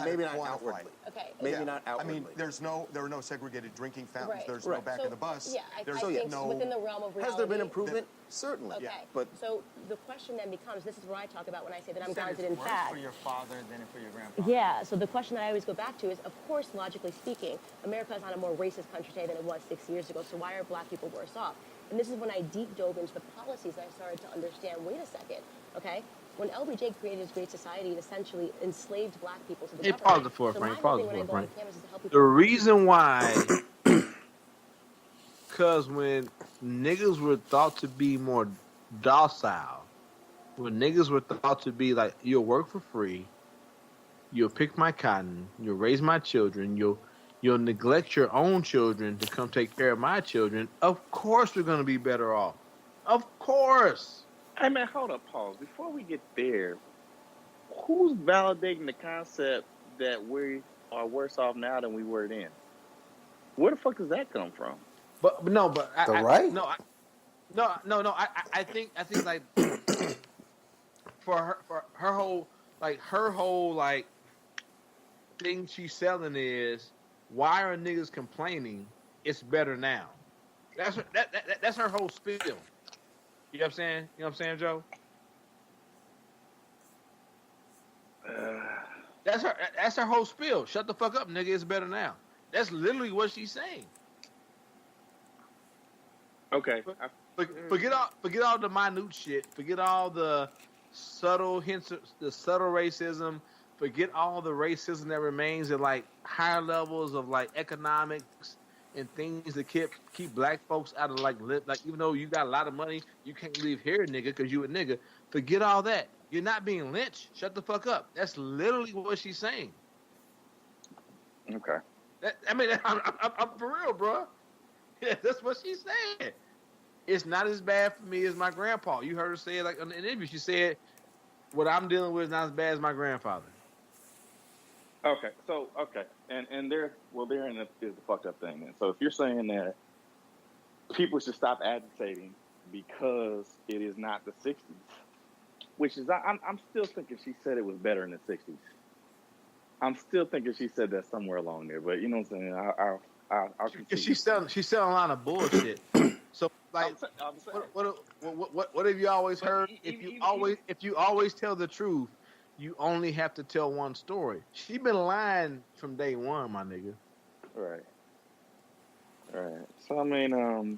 maybe not outwardly. Okay. Maybe not outwardly. I mean, there were no segregated drinking fountains. Right. There's no back of the bus. Yeah, I There's think no. within the realm of reality. Has there been improvement? Certainly. Okay. But so the question then becomes, this is what I talk about when I say that I'm You said grounded it's in worse fact. for your father than for your grandfather. Yeah, so the question that I always go back to is, of course, logically speaking, America is not a more racist country today than it was 6 years ago, so why are Black people worse off? And this is when I deep dove into the policies and I started to understand, wait a second, okay? When LBJ created his Great Society, it essentially enslaved Black people to the government. Pause it for it, So Frank. my whole Pause thing it when for I it, go Frank. on campus is to help The people. reason why, because when niggas were thought to be more docile, when niggas were thought to be like, you'll work for free, you'll pick my cotton, you'll raise my children, you'll neglect your own children to come take care of my children, of course we're going to be better off. Of course. Hey man, hold up, pause. Before we get there, who's validating the concept that we are worse off now than we were then? Where the fuck does that come from? But I think like for her whole thing she's selling is, why are niggas complaining? It's better now. That's her whole spiel. You know what I'm saying? You know what I'm saying, Joe? That's her whole spiel. Shut the fuck up, nigga. It's better now. That's literally what she's saying. Okay. Forget all the minute shit. Forget all the subtle hints, the subtle racism. Forget all the racism that remains at like higher levels of like economics and things that keep Black folks out of like even though you got a lot of money, you can't live here, nigga, because you a nigga. Forget all that. You're not being lynched. Shut the fuck up. That's literally what she's saying. Okay. I'm for real, bro. Yeah, that's what she said. It's not as bad for me as my grandpa. You heard her say it like in the interview. She said, "What I'm dealing with is not as bad as my grandfather." Okay, so and therein is the fucked up thing. Then, so if you're saying that people should stop agitating because it is not the '60s, which is I'm still thinking she said it was better in the '60s. I'm still thinking she said that somewhere along there, but you know what I'm saying? I'll She's selling a lot of bullshit. So like, I'm saying. what have you always heard? If you always tell the truth, you only have to tell one story. She been lying from day one, my nigga. Right. So I mean,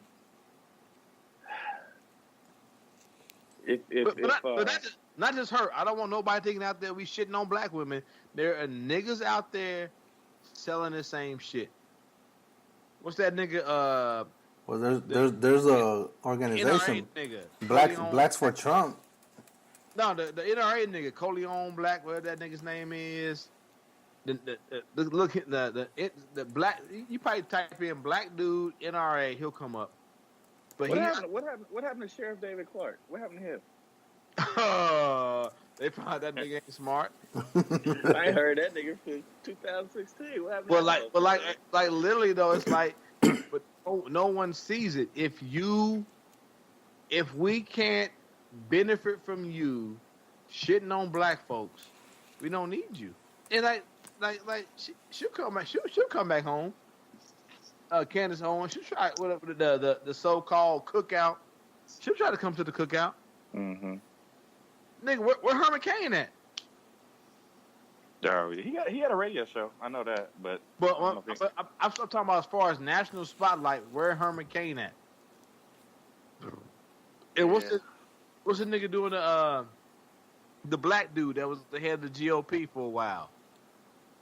not just her. I don't want nobody thinking out there we shitting on black women. There are niggas out there selling the same shit. What's that nigga? Well, there's a organization, nigga. Blacks for Trump. No, the NRA nigga, Coleon Black, whatever that nigga's name is. The black. You probably type in black dude NRA, he'll come up. But what happened to Sheriff David Clark? What happened to him? They found that nigga ain't smart. I heard that nigga for 2016. What happened? But like literally though, it's like, but no one sees it. If we can't benefit from you shitting on black folks, we don't need you. And she'll come back. She'll come back home. Candace Owens, she'll try the so-called cookout. She'll try to come to the cookout. Mm-hmm. Nigga, where Herman Cain at? He had a radio show. I know that, but I'm talking about as far as national spotlight. Where Herman Cain at? And what's the nigga doing the black dude that was the head of the GOP for a while?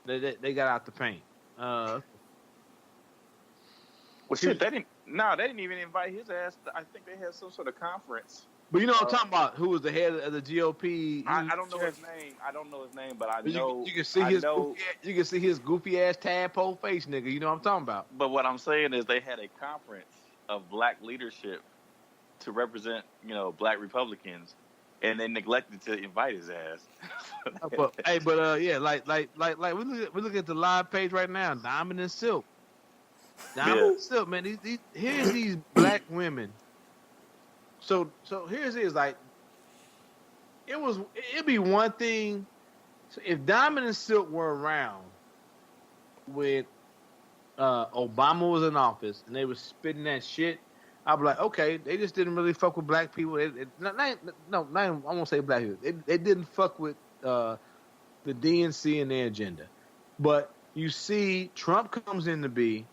They got out the paint. Well, shit, they didn't even invite his ass. I think they had some sort of conference. But you know what I'm talking about? Who was the head of the GOP? I don't know his name. But I know you can see his goofy ass tadpole face, nigga. You know what I'm talking about? But what I'm saying is they had a conference of black leadership to represent, black Republicans, and they neglected to invite his ass. Yeah, like we look at the live page right now. Diamond and Silk, Silk, man. Here's these black women. So here's it. Like it'd be one thing. So if Diamond and Silk were around when Obama was in office and they were spitting that shit, I'd be like, okay, they just didn't really fuck with black people. I won't say black people. They didn't fuck with the DNC and their agenda. But you see, Trump comes in to be,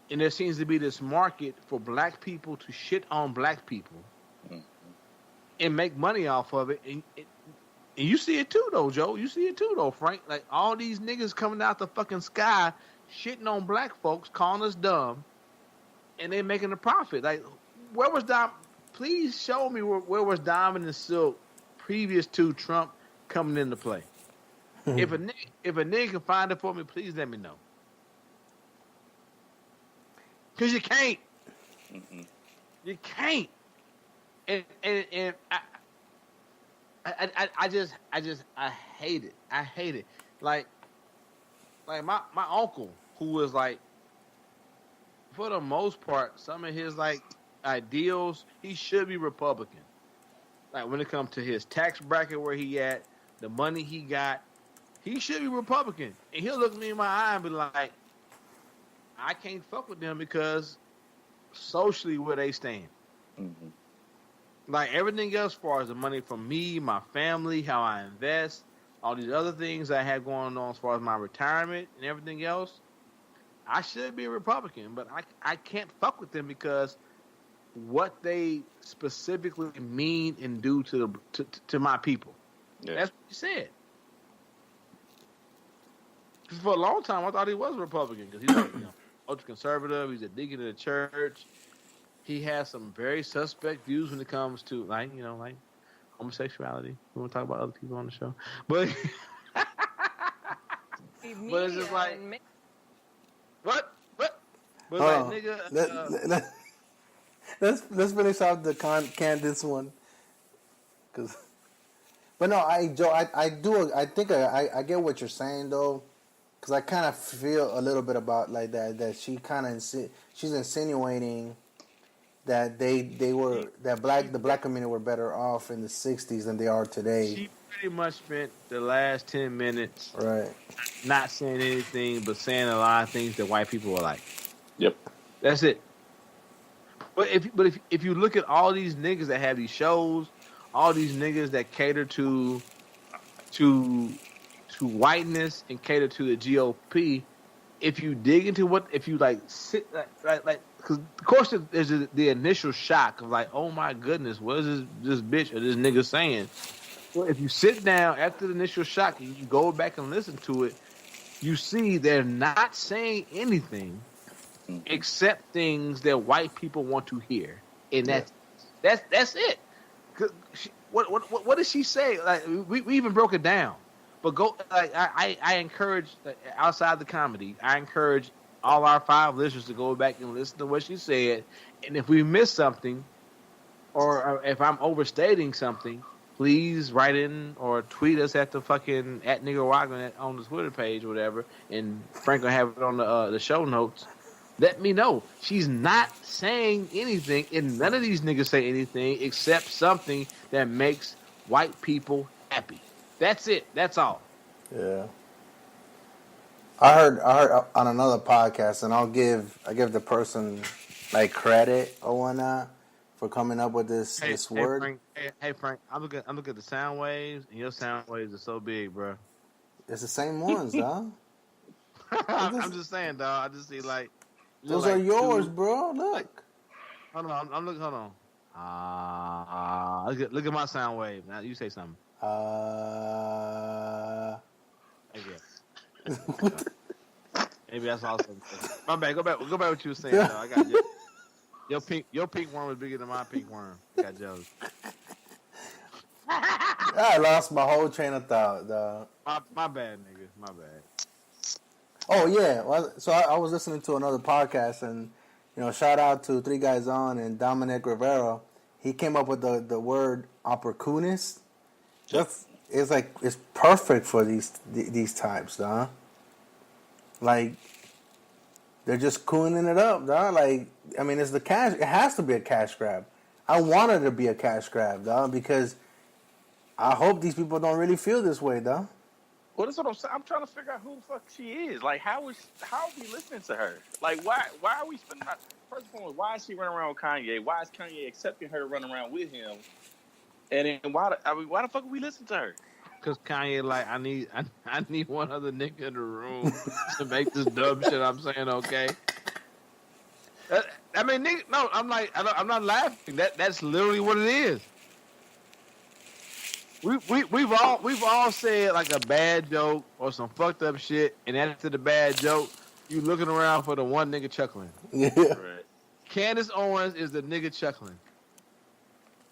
and there seems to be this market for black people to shit on black people and make money off of it. And you see it too, though, Joe. You see it too, though, Frank. Like, all these niggas coming out the fucking sky shitting on black folks, calling us dumb, and they making a profit. Like, where was please show me where was Diamond and Silk previous to Trump coming into play? If a nigga can find it for me, please let me know. Because you can't. You can't. And I hate it. I hate it. Like my uncle, who was like, for the most part, some of his like ideals, he should be Republican. Like when it comes to his tax bracket where he at, the money he got, he should be Republican. And he'll look me in my eye and be like, I can't fuck with them because socially where they stand. Mm-hmm. Like everything else, as far as the money from me, my family, how I invest, all these other things I had going on as far as my retirement and everything else, I should be a Republican, but I can't fuck with them because what they specifically mean and do to my people. Yeah. That's what he said. For a long time, I thought he was a Republican because he's like, ultra conservative. He's a deacon of the church. He has some very suspect views when it comes to like homosexuality. We want to talk about other people on the show, but it's just like, What? But Hold like, on. nigga, Let's finish off the Candace one. But no, Joe, I do. I think I get what you're saying though, because I kind of feel a little bit about like that she kind of she's insinuating that they were the black community were better off in the '60s than they are today. she pretty much spent the last 10 minutes Right. not saying anything, but saying a lot of things that white people were like. Yep. That's it. But if you look at all these niggas that have these shows, all these niggas that cater to whiteness and cater to the GOP, if you dig into if you like sit like because of course there's the initial shock of like, oh my goodness, what is this bitch or this nigga saying? Well, if you sit down after the initial shock and you go back and listen to it, you see they're not saying anything except things that white people want to hear, and that's it. What does she say? Like we even broke it down, but go like I encourage outside the comedy. I encourage all our 5 listeners to go back and listen to what she said, and if we miss something, or if I'm overstating something, please write in or tweet us at the fucking at Negroraguan on the Twitter page or whatever, and Frank will have it on the show notes. Let me know. She's not saying anything, and none of these niggas say anything except something that makes white people happy. That's it. That's all. Yeah. I heard on another podcast, and I give the person like credit or whatnot for coming up with this word. Frank, hey Frank, I'm looking at the sound waves, and your sound waves are so big, bro. It's the same ones, dog. I'm just saying, dog. I just see like. Those are yours, bro. Look. Hold on, I'm looking. Hold on. Look at my sound wave. Now you say something. Maybe that's awesome. My bad. Go back. What you were saying. Though. I got your pink worm was bigger than my pink worm. I got jealous. I lost my whole train of thought, dog. My bad, nigga. My bad. Oh yeah, well, so I was listening to another podcast, and shout out to 3 Guys On and Dominic Rivera. He came up with the word OpporCOONists. It's perfect for these types, dog. Like they're just cooning it up, dog. Like I mean, it's the cash. It has to be a cash grab. I want it to be a cash grab, dog, because I hope these people don't really feel this way, dog. Well, that's what I'm saying. I'm trying to figure out who the fuck she is. Like, how are we listening to her? Like, why are we spending? First of all, why is she running around with Kanye? Why is Kanye accepting her to run around with him? And then why the fuck are we listening to her? Because Kanye like I need one other nigga in the room to make this dumb shit I'm saying okay. I mean, nigga, no, I'm not laughing. That's literally what it is. We've all said like a bad joke or some fucked up shit, and after the bad joke, you looking around for the one nigga chuckling. Yeah. Right. Candace Owens is the nigga chuckling.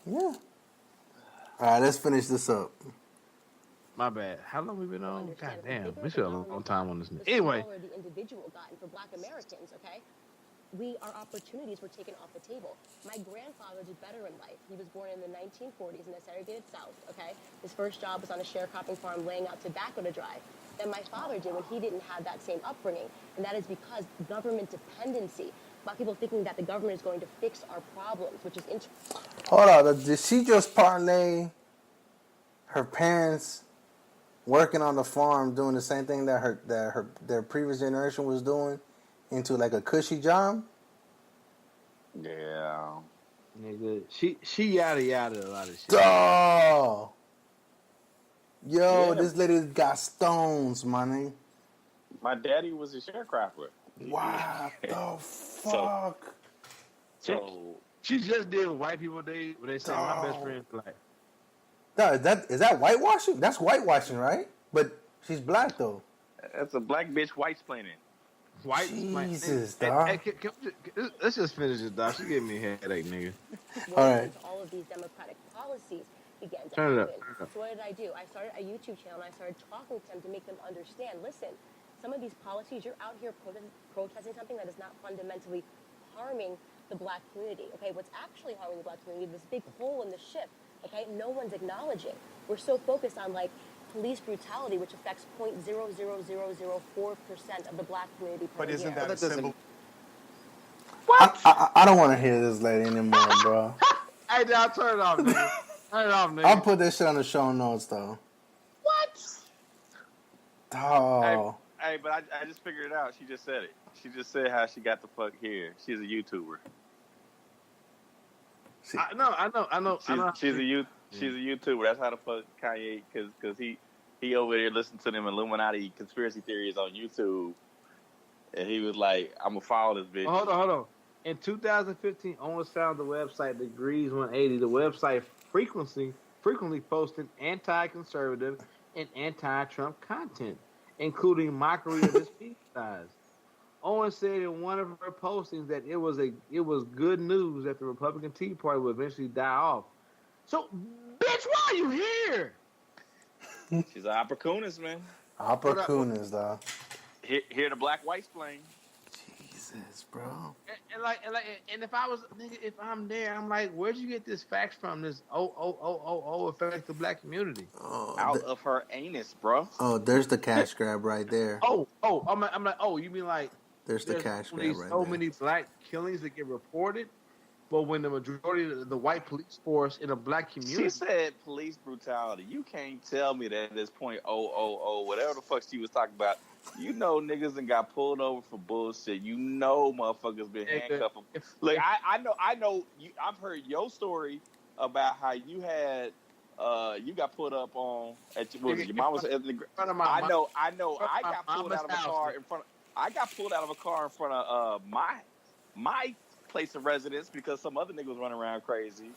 Yeah. All right, let's finish this up. My bad. How long we been on? God damn, we spent a long time on this. Anyway, the individual gotten for Black Americans, okay? Our opportunities were taken off the table. My grandfather did better in life. He was born in the 1940s in the segregated South, okay? His first job was on a sharecropping farm laying out tobacco to dry. Then my father did when he didn't have that same upbringing, and that is because government dependency. Black people thinking that the government is going to fix our problems, which is Hold on, did she just parlay her parents working on the farm doing the same thing that their previous generation was doing into like a cushy job? Yeah. nigga, she yada a lot of shit. Oh, yo, Yeah. this lady got stones, money. My daddy was a sharecropper. What the fuck? So She just did what white people did when they say my best friend's black. No, is that whitewashing? That's whitewashing, right? But she's black though. that's a black bitch white splaining. White Jesus, hey, dog. let's just finish this, dog. She giving me a headache, nigga. All right. all of these democratic policies began to Turn it happen. up. So what did I do? I started a YouTube channel and I started talking to them to make them understand. Listen, some of these policies, you're out here protesting something that is not fundamentally harming the black community, okay? What's actually harming the black community, this big hole in the ship, okay? No one's acknowledging. We're so focused on, like, police brutality, which affects 0.00004% of the black community per But isn't year. that a symbol? I don't want to hear this lady anymore, bro. Hey, now turn it off, nigga. Turn it off, nigga. I'll put this shit on the show notes, though. What? Oh. Hey, but I just figured it out. She just said it. She just said how she got the fuck here. She's a YouTuber. I know. She's a YouTuber. That's how the fuck Kanye, because he over there listening to them Illuminati conspiracy theories on YouTube, and he was like, "I'm gonna follow this bitch." Hold on. In 2015, Owens found the website Degrees 180. The website frequently posted anti-conservative and anti-Trump content, including mockery of his peace size. Owens said in one of her postings that it was good news that the Republican Tea Party would eventually die off. So, bitch, why are you here? She's an OpporCOONist, man. OpporCOONists, though. Here the black white explain. Jesus, bro. And if I was, nigga, if I'm there, I'm like, where'd you get this facts from? This affect the black community. Out of her anus, bro. Oh, there's the cash grab right there. I'm like, you mean like There's the cash grab right so there. many black killings that get reported, but when the majority of the white police force in a black community. She said police brutality. You can't tell me that at this point, whatever the fuck she was talking about. You know niggas done got pulled over for bullshit. You know motherfuckers been handcuffed. Look, I know. I've heard your story about how you had you got put up on at your mama's at the front of my. I know. I got pulled out of a car in front. I got pulled out of a car in front of my place of residence because some other nigga was running around crazy.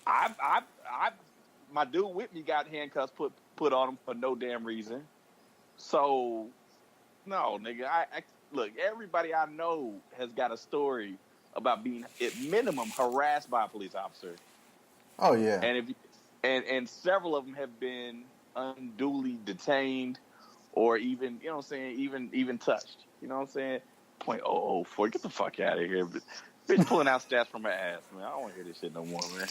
My dude with me got handcuffs put on him for no damn reason. So, no, nigga. I look. Everybody I know has got a story about being, at minimum, harassed by a police officer. Oh yeah. And several of them have been unduly detained, or even, you know what I'm saying, even touched. You know what I'm saying? 0.004. Get the fuck out of here. Bitch pulling out stats from her ass, man. I don't want to hear this shit no more, man.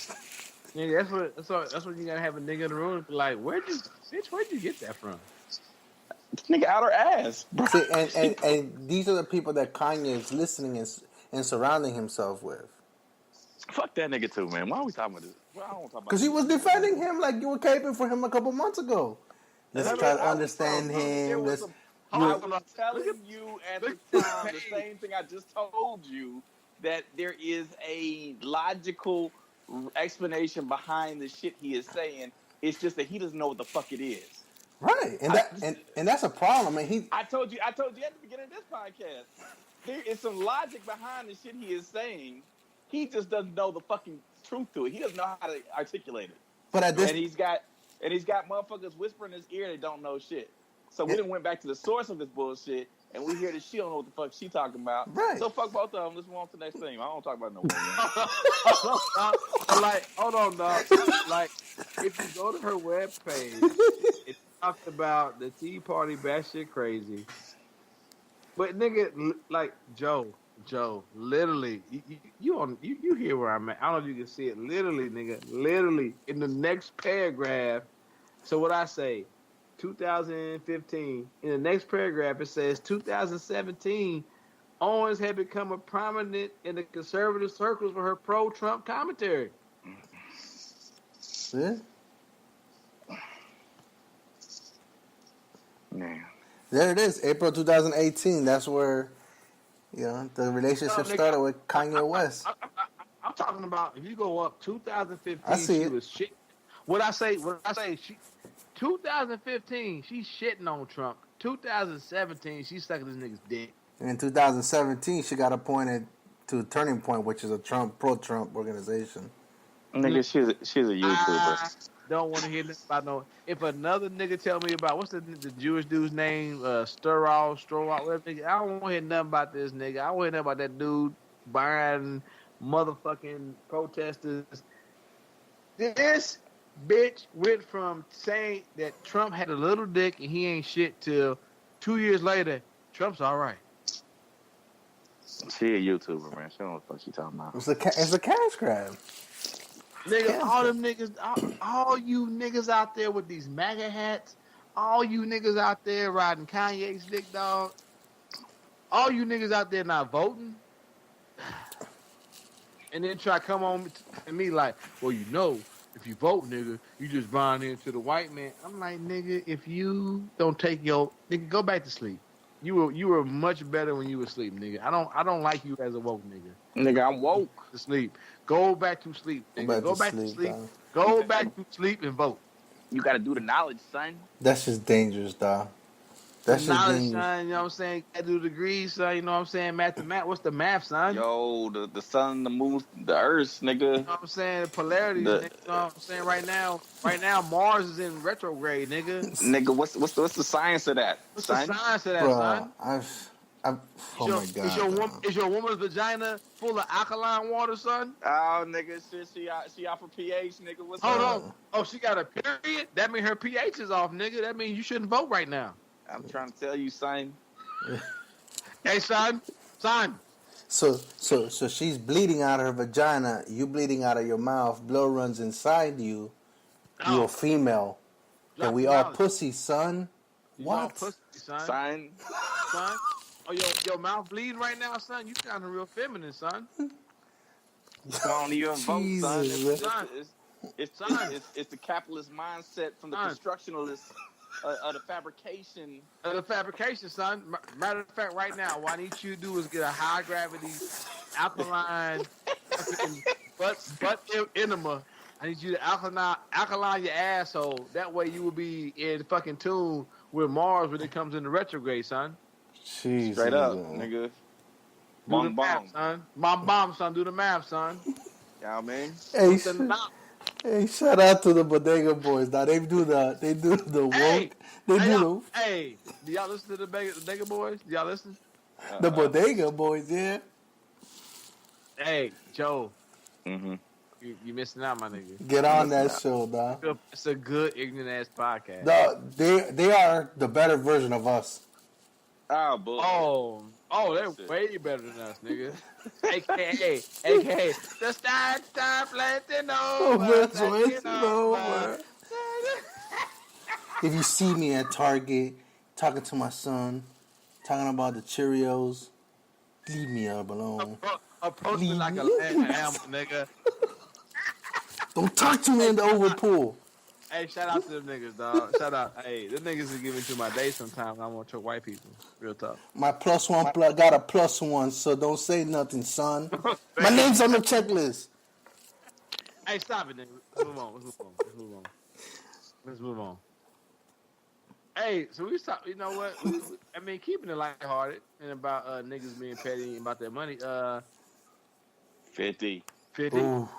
Yeah, that's what you gotta have a nigga in the room be like, where'd you get that from? Nigga out her ass. See, and these are the people that Kanye is listening and surrounding himself with. Fuck that nigga too, man. Why are we talking about this? Well, I don't want to talk about. Because he was defending him like you were caping for him a couple months ago. Let's try to understand him. I was telling you at the time the same thing I just told you, that there is a logical explanation behind the shit he is saying. It's just that he doesn't know what the fuck it is. Right, and that's a problem. And I told you at the beginning of this podcast, there is some logic behind the shit he is saying. He just doesn't know the fucking truth to it. He doesn't know how to articulate it. But at this, and he's got motherfuckers whispering in his ear that don't know shit. So we done went back to the source of this bullshit, and we hear that she don't know what the fuck she talking about. Right. So fuck both of them. Let's move on to the next thing. I don't talk about no more. Like, hold on, dog. Like, if you go to her webpage, it talks about the Tea Party batshit crazy. But nigga, like Joe, literally, you hear where I'm at. I don't know if you can see it. Literally, nigga, in the next paragraph. So what I say, 2015. In the next paragraph, it says 2017. Owens had become a prominent in the conservative circles for her pro-Trump commentary. see? Man. There it is, April 2018. That's where, the relationship started with Kanye West. I'm talking about if you go up 2015. I see she it. was shit. What I say, 2015, she's shitting on Trump. 2017, she's sucking this nigga's dick. And in 2017, she got appointed to Turning Point, which is a pro-Trump organization. Nigga, she's a YouTuber. Don't want to hear this about no. If another nigga tell me about what's the Jewish dude's name, Stroll, whatever. Nigga, I don't want to hear nothing about this nigga. I don't want to hear nothing about that dude buying motherfucking protesters. This bitch went from saying that Trump had a little dick and he ain't shit till 2 years later Trump's all right. She a YouTuber, man. She don't know what the fuck she talking about. It's a cash grab. Nigga, all them niggas, all you niggas out there with these MAGA hats, all you niggas out there riding Kanye's dick, dog, all you niggas out there not voting, and then try to come on to me like, well, you know, if you vote, nigga, you just buying into the white man. I'm like, nigga, if you don't take your nigga, go back to sleep. You were much better when you were asleep, nigga. I don't like you as a woke nigga. Nigga, I'm woke. To sleep. Go back to sleep, nigga. Go back to sleep. Go back to sleep and vote. You gotta do the knowledge, son. That's just dangerous, dog. That's just knowledge, dangerous. son. You know what I'm saying? Gotta do degrees, son. You know what I'm saying? Math. What's the math, son? Yo, the sun, the moon, the earth, nigga. You know what I'm saying? Polarities, nigga. You know what I'm saying? Right now, Mars is in retrograde, nigga. Nigga, what's the science of that? What's son? the science of that, Bro, son? oh my God. Is your woman's vagina full of alkaline water, son? Oh, nigga, shit, she off her pH, nigga. What's Hold up? on. Oh, she got a period? That means her pH is off, nigga. That means you shouldn't vote right now. I'm trying to tell you, son. Hey, son. So she's bleeding out of her vagina. You bleeding out of your mouth. Blood runs inside you. Oh. You're a female. Drop And we the all knowledge. pussy, son. You all What? pussy, son. Son. Son. Oh, your mouth bleeding right now, son? You sound real feminine, son. Don't even vote, son. Jesus, It's the capitalist mindset from the constructionalists of the fabrication. The fabrication, son. Matter of fact, right now, what I need you to do is get a high gravity, alkaline, butt enema. I need you to alkaline your asshole. That way you will be in fucking tune with Mars when it comes into retrograde, son. Jesus, Straight up, man. nigga. Do the math, son. Bomb, son. Do the math, son. You know what I mean? Hey, shout out to the Bodega Boys. Now they do the woke. Hey, do y'all listen to the Bodega Boys? Do y'all listen? The Bodega Boys, yeah. Hey, Joe. Mm-hmm. You missing out, my nigga. Get on that show, dog. It's a good ignorant ass podcast. They are the better version of us. Oh, boy. Oh, they're way better than us, nigga. AKA, the stop letting over. If you see me at Target talking to my son, talking about the Cheerios, leave me alone. Approach me like a lamb, nigga. Don't talk to me in the overpool. Hey, shout out to them niggas, dog. Shout out. Hey, them niggas is giving to my day sometimes. I want to choke white people. Real tough. My +1 got a +1, so don't say nothing, son. My name's on the checklist. Hey, stop it, nigga. Let's move on. Hey, so we talk. You know what? I mean, keeping it lighthearted and about niggas being petty about their money. 50. Ooh.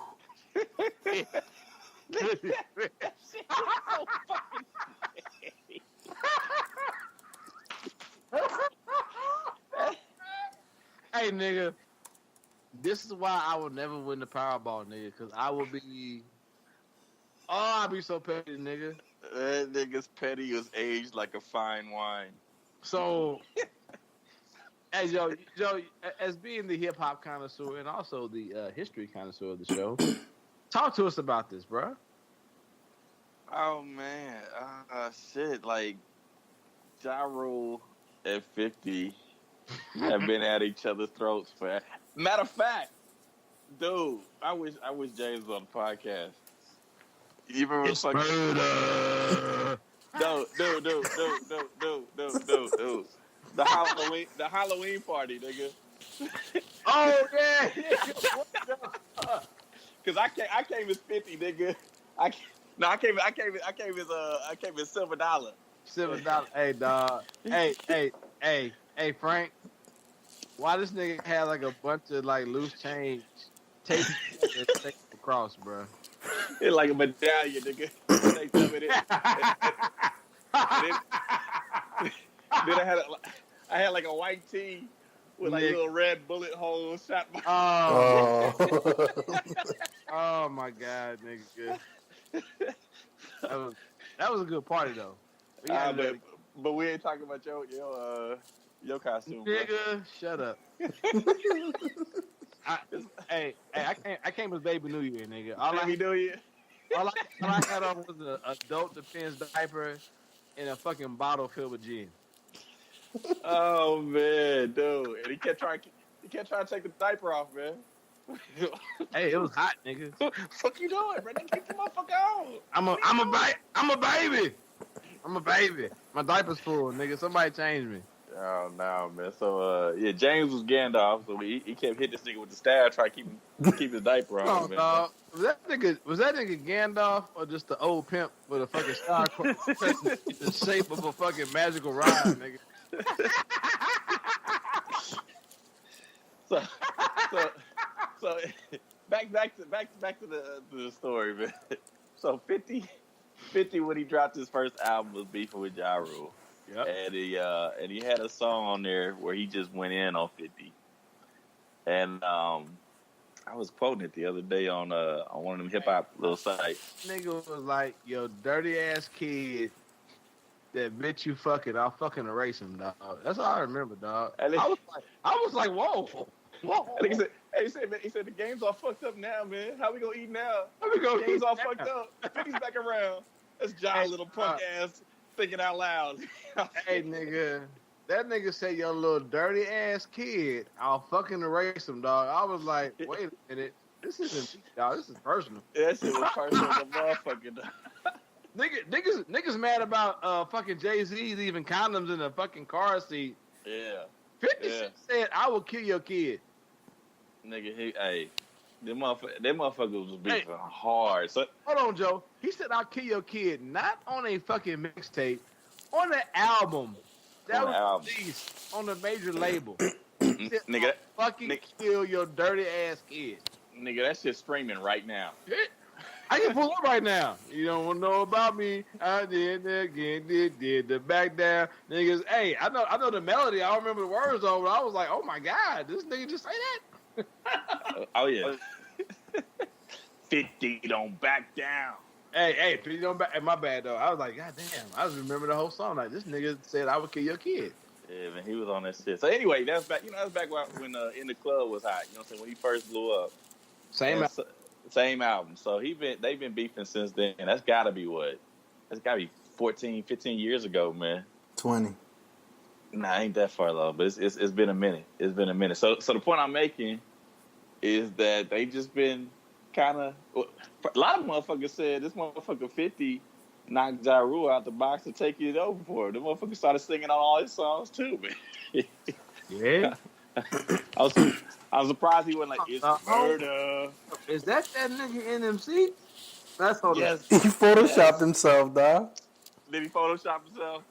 Hey, nigga, this is why I will never win the Powerball, nigga, because I will be. Oh, I'll be so petty, nigga. That nigga's petty is aged like a fine wine. So, hey, Joe, as being the hip hop connoisseur and also the history connoisseur of the show, talk to us about this, bro. Oh man, shit! Like Ja Rule at 50 have been at each other's throats for. Matter of fact, dude, I wish James was on the podcast. You remember It's murder. Dude. The Halloween party, nigga. Oh yeah. Cause I came as 50, nigga. I came as $7. $7. Hey, dog. Hey, Frank. Why this nigga had like a bunch of like loose change taped across, bro? It's like a medallion, nigga. They some of it. Then I had like a white tee with like little red bullet holes shot by. Oh my God, nigga. That was a good party though. But we ain't talking about your Your costume, bro. Nigga, shut up. I came as Baby New Year, nigga. Baby New Year. All I had on was an adult Depends diaper and a fucking bottle filled with gin. Oh man, dude, and he kept trying to take the diaper off, man. Hey, it was hot, nigga. Fuck you doing, bro? They keep the motherfucker on. I'm a baby. I'm a baby. My diaper's full, nigga. Somebody change me. Oh no, man. So yeah, James was Gandalf, so he kept hitting this nigga with the staff, trying to keep his diaper on. Oh, man. dog. Was that nigga Gandalf or just the old pimp with a fucking star the shape of a fucking magical ride, nigga? So back to the story, man. So 50 when he dropped his first album was beefing with Ja Rule. Yep. And he had a song on there where he just went in on 50. And I was quoting it the other day on one of them hip hop little sites. Nigga was like, yo, dirty ass kid that bitch you fucking, I'll fucking erase him, dog. That's all I remember, dog. And I was like, whoa. And he said the game's all fucked up now, man. How we gonna eat now? How we gonna The game's eat all now? fucked up. 50's back around. That's John, little punk ass, thinking out loud. Hey, nigga. That nigga said, your little dirty ass kid, I'll fucking erase him, dog. I was like, wait a minute. This isn't me, dog. This is personal. That shit was personal as a motherfucker, dog. Niggas mad about fucking Jay-Z leaving condoms in the fucking car seat. Yeah. 50 said, I will kill your kid. Nigga, them motherfuckers was beefing hard. So hold on, Joe. He said, I'll kill your kid, not on a fucking mixtape, on an album. That was released on a major label. He said, nigga, fucking kill your dirty ass kid. Nigga, that shit's streaming right now. I can pull up right now. You don't want to know about me. I did that again, did the back down. Niggas, hey, I know the melody. I don't remember the words though, but I was like, oh my God, this nigga just say that? Oh yeah. 50 don't back down. Hey, 50 don't back. Hey, my bad though. I was like, God damn. I just remember the whole song. Like this nigga said, I would kill your kid. Yeah, man, he was on that shit. So anyway, that's back. That's back when In the Club was hot. You know what I'm saying? When he first blew up. Same album. So they've been beefing since then. And that's gotta be 14, 15 years ago, man. 20. Nah, ain't that far though. But it's been a minute. It's been a minute. So the point I'm making is that they just been kind of. A lot of motherfuckers said this motherfucker 50 knocked Ja Rule out the box to take it over for him. The motherfucker started singing on all his songs too, man. Yeah. I was surprised he wasn't like, it's murder. Is that nigga NMC? That's all. Yes. He photoshopped himself, dog. Did he Photoshop himself?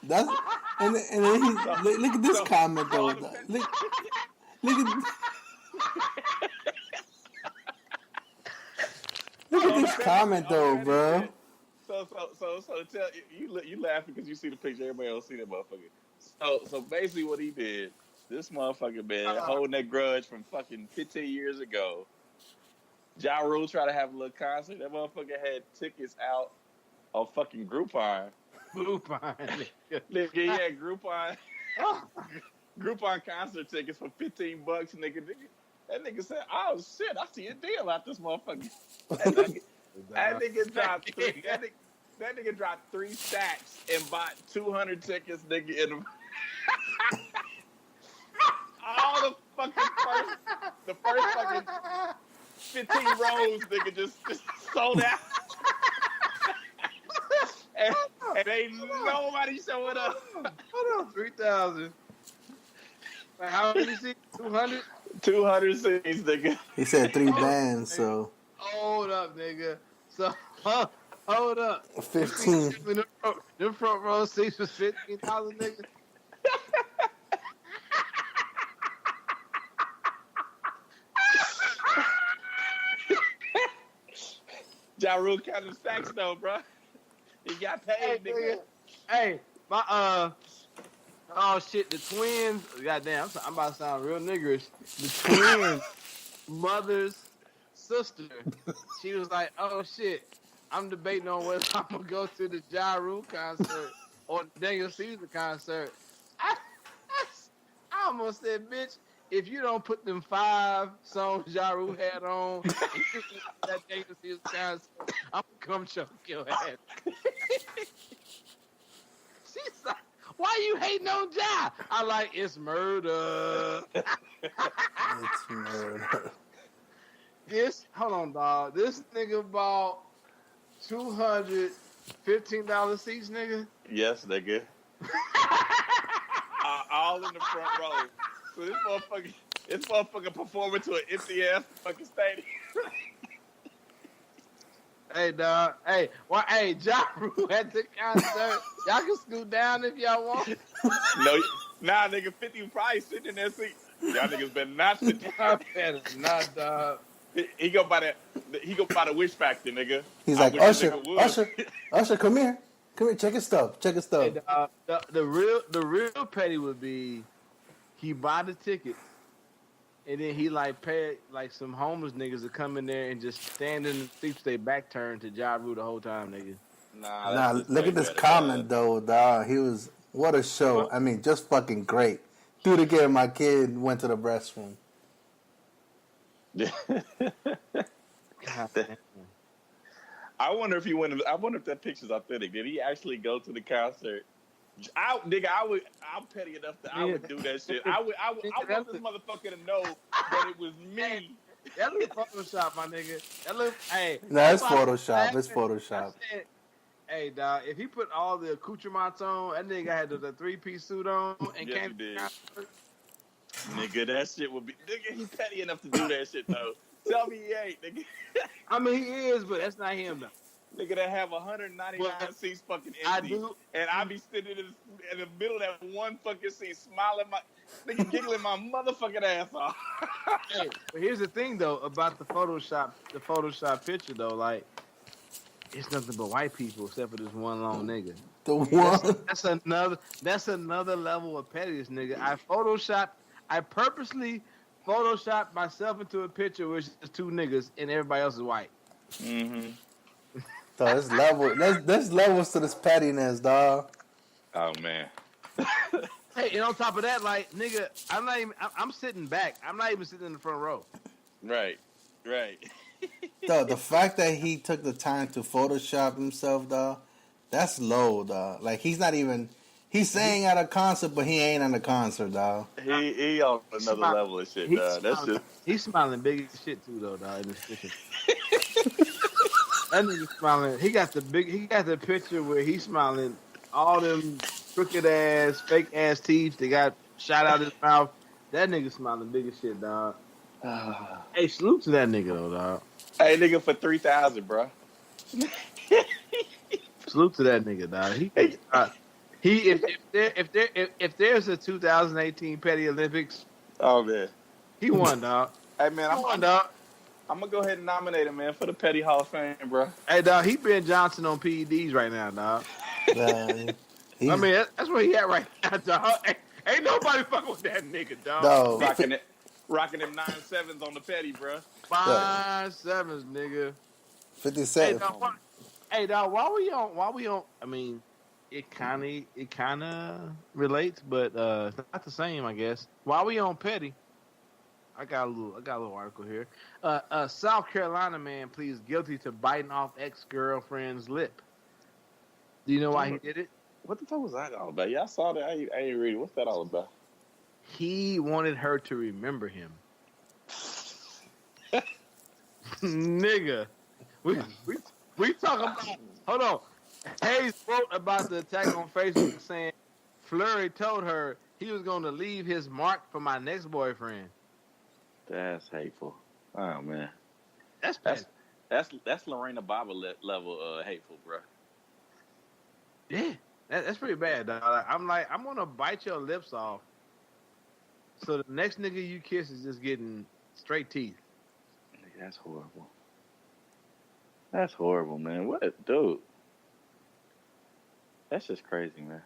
That's and then he look at this comment though. Look at this comment though, bro. So tell you laughing because you see the picture. Everybody else see that motherfucker. So basically, what he did, this motherfucker been holding that grudge from fucking 15 years ago. Ja Rule tried to have a little concert. That motherfucker had tickets out on fucking Groupon. Groupon. Nigga, he had Groupon concert tickets for $15, nigga. That nigga said, "Oh shit, I see a deal out this motherfucker." That nigga dropped 3 stacks and bought 200 tickets, nigga. In all the first fucking 15 rows, nigga, just sold out. and ain't nobody showing up. Hold on, 3,000. How many seats? 200? 200 seats, nigga. He said 3 bands, so. Hold up, nigga. So, hold up. 15. Them front row seats was 15,000, nigga. Ja Rule counted stacks though, bro. He got paid, nigga. Hey, my oh shit, the twins. Goddamn, I'm about to sound real niggerish. The twins, mother's sister. She was like, "Oh shit, I'm debating on whether I'm gonna go to the Ja Rule concert or Daniel Caesar concert. I almost said, bitch, if you don't put them 5 songs Ja Rule had on and you that Daniel Caesar concert, I'm gonna come choke your ass. She's like, why you hating on Ja? I like, it's murder. It's murder. Hold on, dog. This nigga bought $215 seats, nigga. Yes, nigga. All in the front row. So this motherfucker performing to an empty ass fucking stadium. Hey, dog. Hey, Ja Rule at the concert. Y'all can scoot down if y'all want. No, nah, nigga, 50 probably sitting in that seat. Y'all niggas better not sit down. Better not, dog. He go by the Wish Factor, nigga. He's like, Usher, come here, check his stuff. Hey, dog, the real petty would be he buy the ticket and then he like pay like some homeless niggas to come in there and just stand in the seats, they back turned to Ja Rule the whole time, nigga. Nah, look at this comment though, dog. He was, what a show. I mean, just fucking great. Do it again. My kid went to the restroom. I wonder if that picture's authentic. Did he actually go to the concert? I'm petty enough that I would do that shit. I want this motherfucker to know that it was me. That look Photoshop, my nigga. No, it's Photoshop. It's Photoshop. Hey, dog, if he put all the accoutrements on, that nigga had the 3-piece suit on and yes, came he did. Nigga, that shit would be... Nigga, he petty enough to do that shit, though. Tell me he ain't, nigga. I mean, he is, but that's not him, though. Nigga, that have 199 seats fucking empty. And I be sitting in the middle of that one fucking seat, smiling nigga, giggling my motherfucking ass off. Hey, but here's the thing, though, about the Photoshop picture, though, like, it's nothing but white people except for this one long nigga. The one? That's another level of pettiness, nigga. I purposely photoshopped myself into a picture where it's just 2 niggas and everybody else is white. Mm-hmm. So there's levels to this pettiness, dog. Oh man. Hey, and on top of that, like, nigga, I'm sitting back. I'm not even sitting in the front row. Right. Dog, the fact that he took the time to Photoshop himself, dog, that's low, dog. Like, he's saying at a concert, but he ain't at a concert, dog. He on another level of shit, dog. That's just... He's smiling big as shit too, though, dog. In this picture. That nigga smiling. He got the picture where he's smiling. All them crooked ass, fake ass teeth that got shot out his mouth. That nigga smiling big as shit, dog. Hey, salute to that nigga though, dog. Hey, nigga, for 3,000, bro. Salute to that nigga, dog. If there's a 2018 Petty Olympics, oh man, he won, dog. Hey man, dog. I'm gonna go ahead and nominate him, man, for the Petty Hall of Fame, bro. Hey, dog, he Ben Johnson on PEDs right now, dog. I mean, that's where he at right now, dog. Ain't nobody fucking with that nigga, dog. No. Rocking them 9-7s on the Petty, bro. 5-7s, nigga. 57. Hey, dog, while we on, I mean, it kind of relates, but it's not the same, I guess. While we on Petty, I got a little article here. South Carolina man pleads guilty to biting off ex-girlfriend's lip. Do you know why he did it? What the fuck was that all about? Yeah, I saw that. I ain't read it. What's that all about? He wanted her to remember him. Nigga. We talking about... Hold on. Hayes wrote about the attack on Facebook saying Fleury told her he was going to leave his mark for my next boyfriend. That's hateful. Oh man, that's Lorena Bobbitt level hateful, bro. Yeah, that's pretty bad, dog. I'm gonna bite your lips off, so the next nigga you kiss is just getting straight teeth. That's horrible. That's horrible, man. What, dude? That's just crazy, man.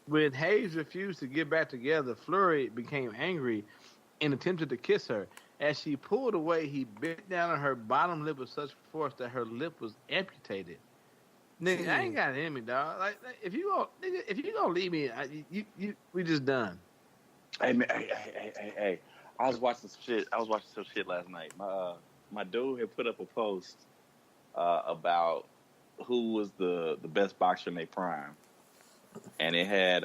When Hayes refused to get back together, Fleury became angry and attempted to kiss her. As she pulled away, he bit down on her bottom lip with such force that her lip was amputated. Nigga, I ain't got an enemy, dog. Like if you gonna leave me, we just done. Hey man, hey. I was watching some shit last night. My dude had put up a post about who was the best boxer in their prime, and it had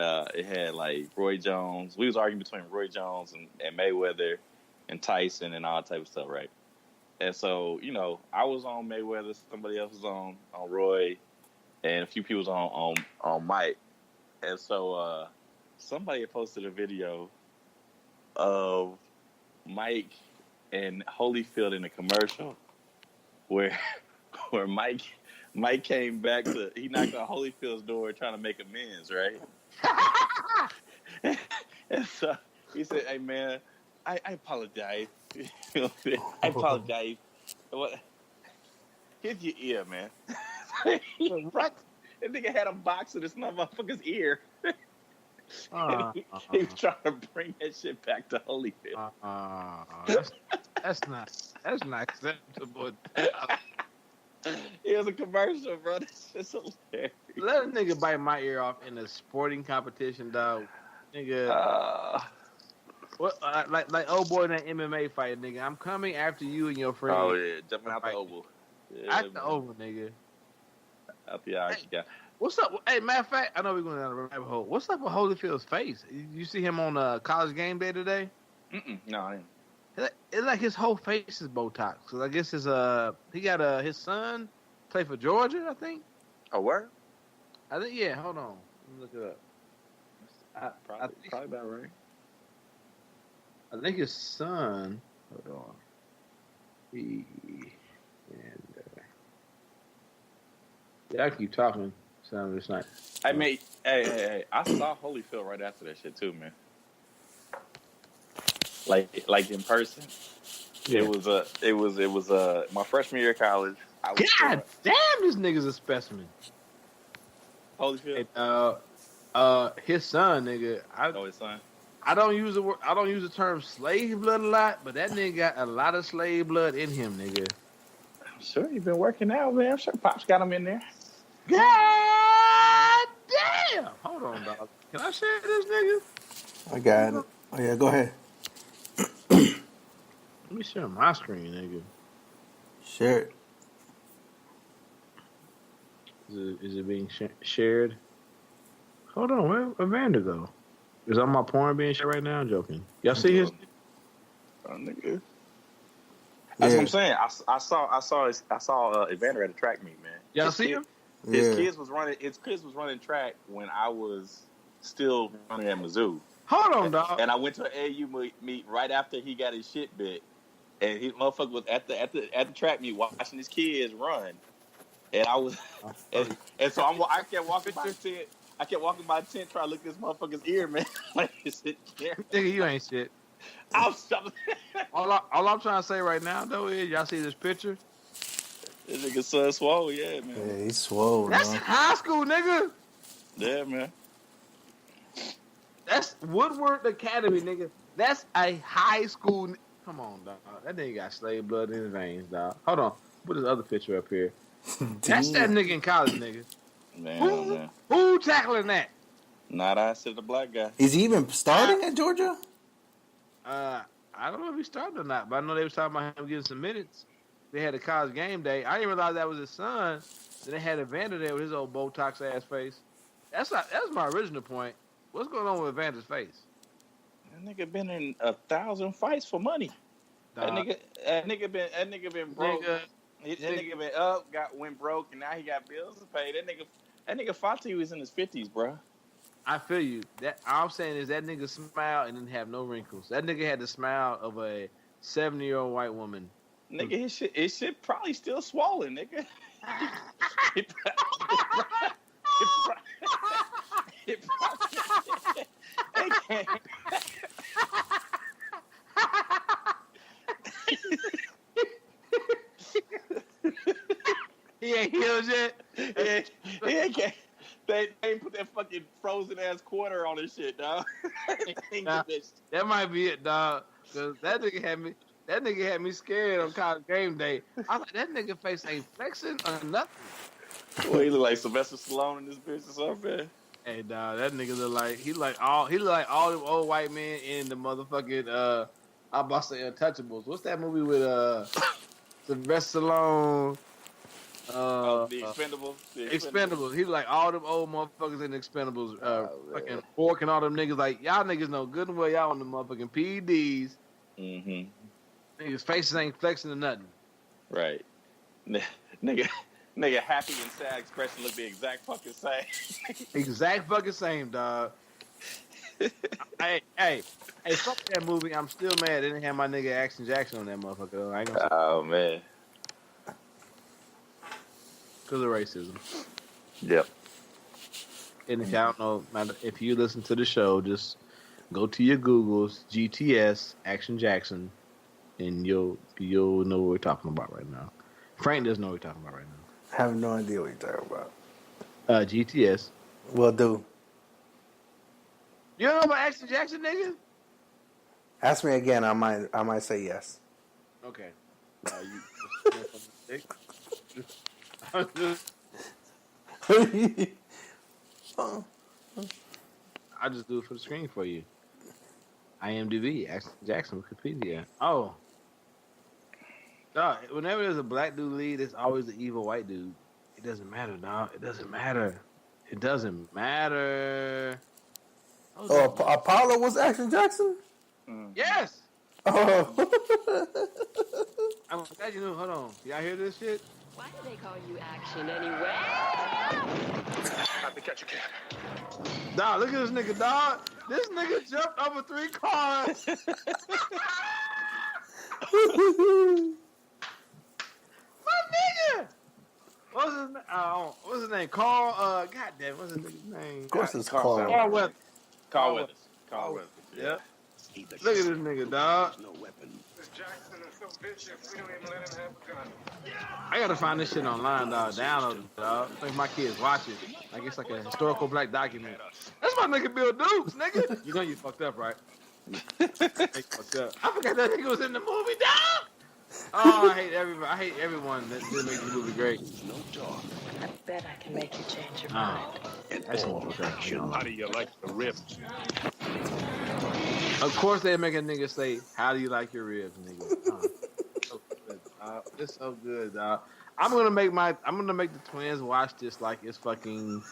like Roy Jones. We was arguing between Roy Jones and Mayweather and Tyson and all type of stuff, right? And so I was on Mayweather, somebody else was on Roy, and a few people was on Mike. And so somebody had posted a video of Mike and Holyfield in a commercial where Mike came back he knocked on Holyfield's door trying to make amends, right? And so he said, "Hey man, I apologize. I apologize. What? Here's your ear, man." Right? That nigga had a box of this motherfucker's ear. He was trying to bring that shit back to Holyfield. That's not acceptable. It was a commercial, bro. That's just hilarious. Let a nigga bite my ear off in a sporting competition, dog. Nigga. What? Like old boy in that MMA fight, nigga. I'm coming after you and your friend. Oh yeah, jumping out the oval. Yeah, out the oval, nigga. Out the eye, yeah. What's up? Hey, matter of fact, I know we're going down the rabbit hole. What's up with Holyfield's face? You see him on College Game Day today? No, I didn't. It's like his whole face is Botox. Cause I guess he got his son play for Georgia, I think. Oh, where? I think Hold on, let me look it up. Probably about right. I think his son. Hold on. I keep talking. Sound this night. I mean, hey! I saw Holyfield right after that shit too, man. Like in person. Yeah. It was my freshman year of college. God damn, this nigga's a specimen. Holyfield. His son, nigga. His son. I don't use the term slave blood a lot, but that nigga got a lot of slave blood in him, nigga. I'm sure he's been working out, man. I'm sure Pop's got him in there. God damn! Hold on, dog. Can I share this, nigga? I got it. Oh yeah, go ahead. Let me share my screen, nigga. Share it. Is it being shared? Hold on, where Evander go? Is all my porn being shared right now? I'm joking. Y'all see his? Nigga. That's what I'm saying. I saw Evander at a track meet, man. Y'all see him? His kids was running track when I was still running at Mizzou. Hold on, dog. And I went to an AAU meet right after he got his shit bit, and his motherfucker was at the track meet watching his kids run, and I was, and so I kept walking by the tent. I kept walking by the tent trying to look at this motherfucker's ear, man. Like it's there. Nigga, you ain't shit. All I'm trying to say right now though is y'all see this picture. This nigga son swole, yeah, man. Yeah, he's swole. That's high school, nigga. Yeah, man. That's Woodward Academy, nigga. That's a high school. Come on, dog. That nigga got slave blood in his veins, dog. Hold on. Put this other picture up here. That's that nigga in college, nigga. Man, who tackling that? Not I, said the black guy. Is he even starting at Georgia? I don't know if he started or not, but I know they was talking about him getting some minutes. They had a College Game Day. I didn't realize that was his son. Then they had Evander there with his old Botox ass face. That's my original point. What's going on with Evander's face? That nigga been in 1,000 fights for money. That nigga been broke. That nigga been up, went broke, and now he got bills to pay. That nigga fought till he was in his 50s, bro. I feel you. That all I'm saying is that nigga smiled and didn't have no wrinkles. That nigga had the smile of a 70-year-old white woman. Nigga, his shit probably still swollen, nigga. He ain't healed yet. He ain't. They ain't put that fucking frozen ass quarter on his shit, dog. That might be it, dog. Cause that nigga had me scared on College Game Day. I was like, that nigga face ain't flexing or nothing. Boy, he look like Sylvester Stallone in this bitch or something, man. Hey, dog, that nigga look like he look like all them old white men in the motherfucking I'm about to say Untouchables. What's that movie with Sylvester Stallone? The Expendables. Expendables. He like all them old motherfuckers in the Expendables. Fucking Fork and all them niggas. Like y'all niggas know good and well y'all on the motherfucking PEDs. Mm-hmm. Niggas faces ain't flexing or nothing. Right. Nigga, happy and sad expression look the exact fucking same. Exact fucking same, dog. hey, fuck that movie. I'm still mad they didn't have my nigga Action Jackson on that motherfucker. Though. I ain't gonna say Oh man. because of racism. Yep. And if y'all don't know, if you listen to the show, just go to your Googles, GTS, Action Jackson, and you'll know what we're talking about right now. Frank doesn't know what we're talking about right now. I have no idea what you're talking about. GTS. Will do. You don't know about Action Jackson, nigga? Ask me again. I might say yes. Okay. I just do it for the screen for you. IMDb, Action Jackson, Wikipedia. Oh. Dog, whenever there's a black dude lead, it's always the evil white dude. It doesn't matter, dog. It doesn't matter. It doesn't matter. Oh, Apollo was Action Jackson? Yes! Oh. I'm glad you knew. Hold on. Y'all hear this shit? Why do they call you Action anyway? Time to catch a cat. Dog, look at this nigga, dog. This nigga jumped over 3 cars. My nigga! What's his name? Carl, goddamn, what's his nigga's name? Of course it's Carl. Carl. Carl Weathers. Carl Weathers. Yep. Look at this nigga, dog. No weapon. Jackson is so vicious, we don't even let him have a gun. I gotta find this shit online, dog. Download it, dog. Make my kids watch it. Like it's like a historical black document. That's my nigga Bill Dukes, nigga. You know you fucked up, right? Fucked up. I forgot that nigga was in the movie, dog. Oh, I hate everybody. I hate everyone that did make the movie great. No talk. I bet I can make you change your mind. That's okay. How do you like the ribs? Of course they make a nigga say, "How do you like your ribs, nigga?" So good, it's so good, dog. I'm gonna make the twins watch this like it's fucking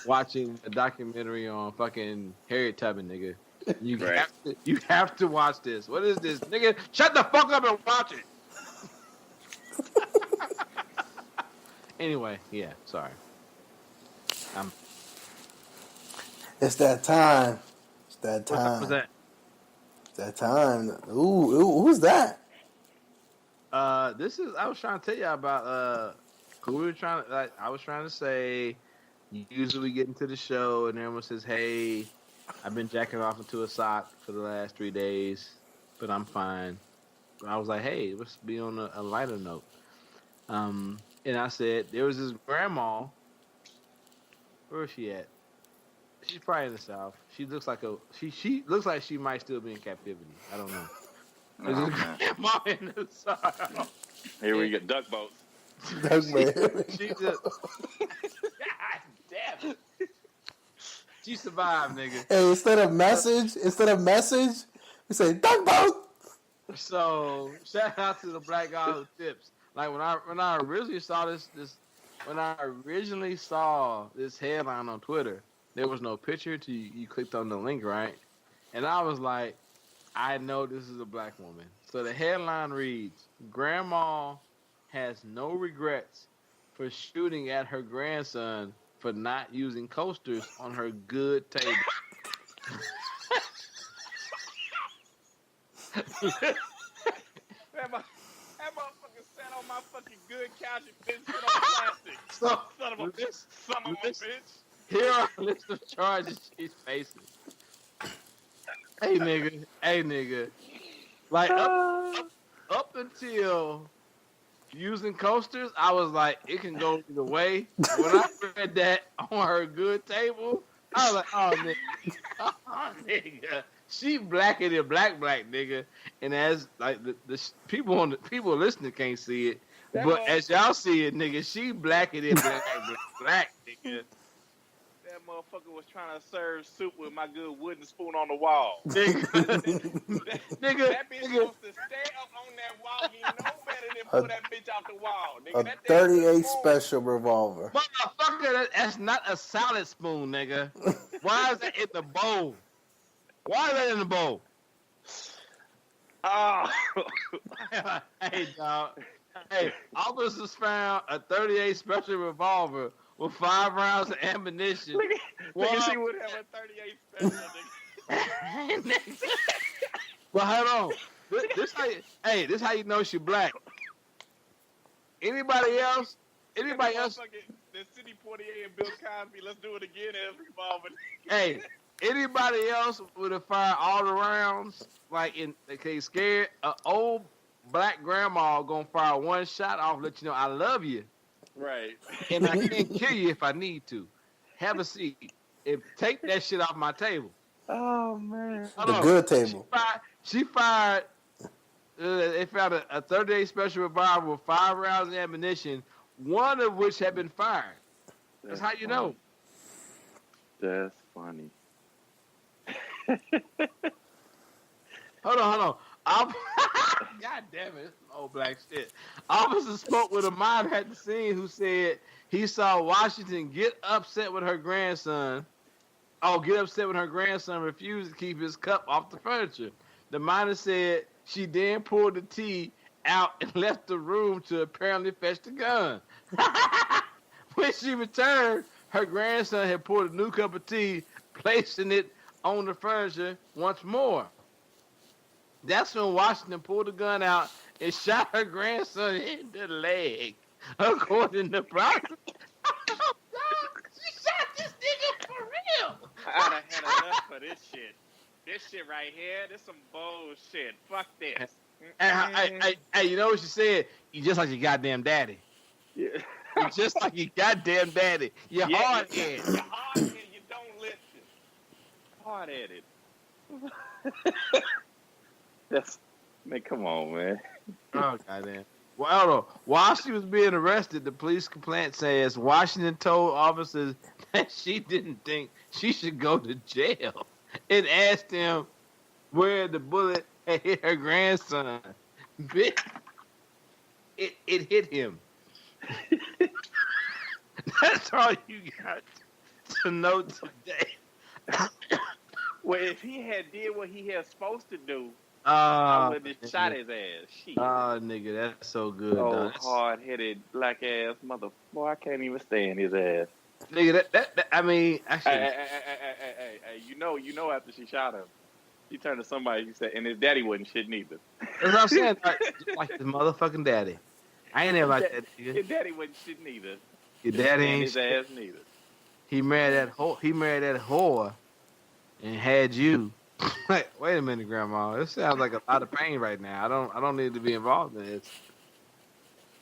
watching a documentary on fucking Harriet Tubman, nigga. You have to watch this. What is this, nigga? Shut the fuck up and watch it. Anyway, yeah, sorry. It's that time. It's that time. What was that? It's that time. Ooh, who's that? This is. I was trying to tell y'all about. Who we were trying to. Like, I was trying to say. Usually we get into the show and everyone says, "Hey, I've been jacking off into a sock for the last 3 days, but I'm fine." And I was like, "Hey, let's be on a lighter note." And I said, there was this grandma. Where is she at? She's probably in the South. She looks like she looks like she might still be in captivity. I don't know. There's a grandma in the South. Here we go, duck boats. She just God damn it. She survived, nigga. Hey, instead of message, we say duck boat. So shout out to the black guy who tips. Like when I originally saw this headline on Twitter, there was no picture till you clicked on the link, right? And I was like, I know this is a black woman. So the headline reads, "Grandma has no regrets for shooting at her grandson for not using coasters on her good table." That motherfucker sat on my fucking good couch and been sit on plastic. Son of a bitch. Here are a list of charges she's facing. Hey nigga. Like up until using coasters, I was like, it can go either way. When I read that on her good table, I was like, oh nigga. She blacker than black nigga. And as like the people listening can't see it, But as y'all see it, nigga, she blacker than black, nigga. That motherfucker was trying to serve soup with my good wooden spoon on the wall. Nigga, That bitch supposed to stay up on that wall. He know better than pull that bitch out the wall. Nigga, A that damn 38 spoon. special revolver. motherfucker, that's not a salad spoon, nigga. Why is that in the bowl? Why is that in the bowl? Oh. Hey, dog. Hey, officers found a 38 special revolver with 5 rounds of ammunition. Nigga, she would have a 38 special, nigga. But hold on. This how you know she black. Anybody else? The City 48 and Bill Cosby, let's do it again as revolver. Hey, anybody else would have fired all the rounds they scared? An old black grandma gonna fire one shot off, let you know I love you. Right. And I can't kill you if I need to. Have a seat. Take that shit off my table. Oh, man. The good table. She fired. They found a 38 special revolver with 5 rounds of ammunition, one of which had been fired. That's how you know. That's funny. Hold on. God damn it, this is old black shit. Officer spoke with a mom at the scene who said he saw Washington get upset when her grandson refused to keep his cup off the furniture. The minor said she then pulled the tea out and left the room to apparently fetch the gun. When she returned, her grandson had poured a new cup of tea, placing it on the furniture once more. That's when Washington pulled the gun out and shot her grandson in the leg, according to prosecutors. She shot this nigga for real. I done had enough of this shit. This shit right here, this some bullshit. Fuck this. Hey, you know what she said? You just like your goddamn daddy. Yeah. You just like your goddamn daddy. You're hard-headed. You're hard-headed. You don't listen. Hard-headed. Man, come on, man. Oh, goddamn. Well, while she was being arrested, the police complaint says Washington told officers that she didn't think she should go to jail and asked him where the bullet had hit her grandson. It hit him. That's all you got to know today. Well, if he had did what he had supposed to do, I would have shot his ass. Shit. Oh, nigga, that's so good. Oh, hard-headed, black-ass mother. Boy, I can't even stand his ass. Nigga, that I mean, actually. Hey, you know after she shot him, she turned to somebody, she said, and his daddy wasn't shit neither. That's what I'm saying. Like his motherfucking daddy. I ain't never like that nigga. His daddy wasn't shit neither. Your daddy ain't his ass neither. He married that whore and had you. Like, wait a minute, Grandma. This sounds like a lot of pain right now. I don't need to be involved in this.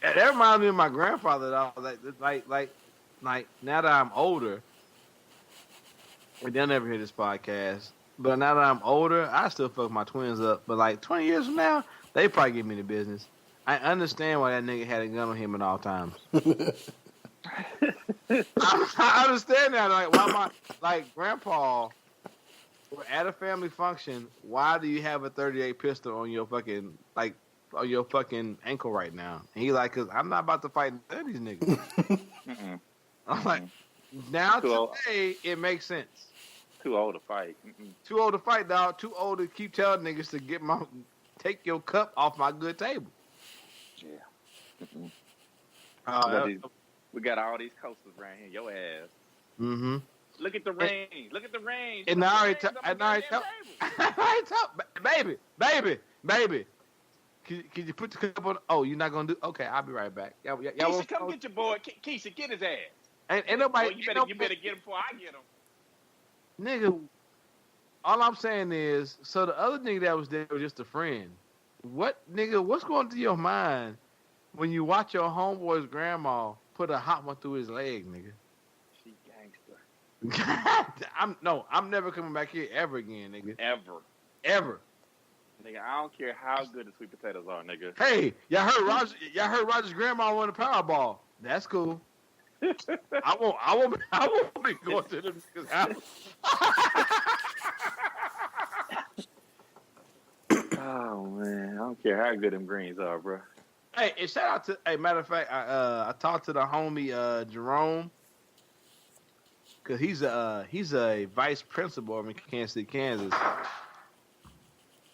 That reminds me of my grandfather, though. Like now that I'm older, and they'll never hear this podcast. But now that I'm older, I still fuck my twins up. But like 20 years from now, they probably give me the business. I understand why that nigga had a gun on him at all times. I understand that. Like, why grandpa, we're at a family function. Why do you have a 38 pistol on your fucking ankle right now? And he like, cause I'm not about to fight these niggas. I'm like, now today it makes sense. Too old to fight. Too old to fight, dog. Too old to keep telling niggas to take your cup off my good table. Yeah. We got all these coasters right here. Your ass. Mm-hmm. Look at the range. Look at the range. And I already talk, baby. Can you put the cup on? Oh, you're not gonna do? Okay, I'll be right back. Keisha, come get your boy. Keisha, get his ass. Ain't nobody. You better get him before I get him. Nigga, all I'm saying is, so the other nigga that was there was just a friend. What's going through your mind when you watch your homeboy's grandma put a hot one through his leg, nigga? She gangster. I'm never coming back here ever again, nigga. Ever. Nigga, I don't care how good the sweet potatoes are, nigga. Hey, y'all heard Roger? Y'all heard Roger's grandma won the Powerball. That's cool. I won't be going to them niggas' house. Oh man, I don't care how good them greens are, bro. Hey, and shout out to matter of fact, I talked to the homie Jerome, cause he's a vice principal in Kansas City, Kansas.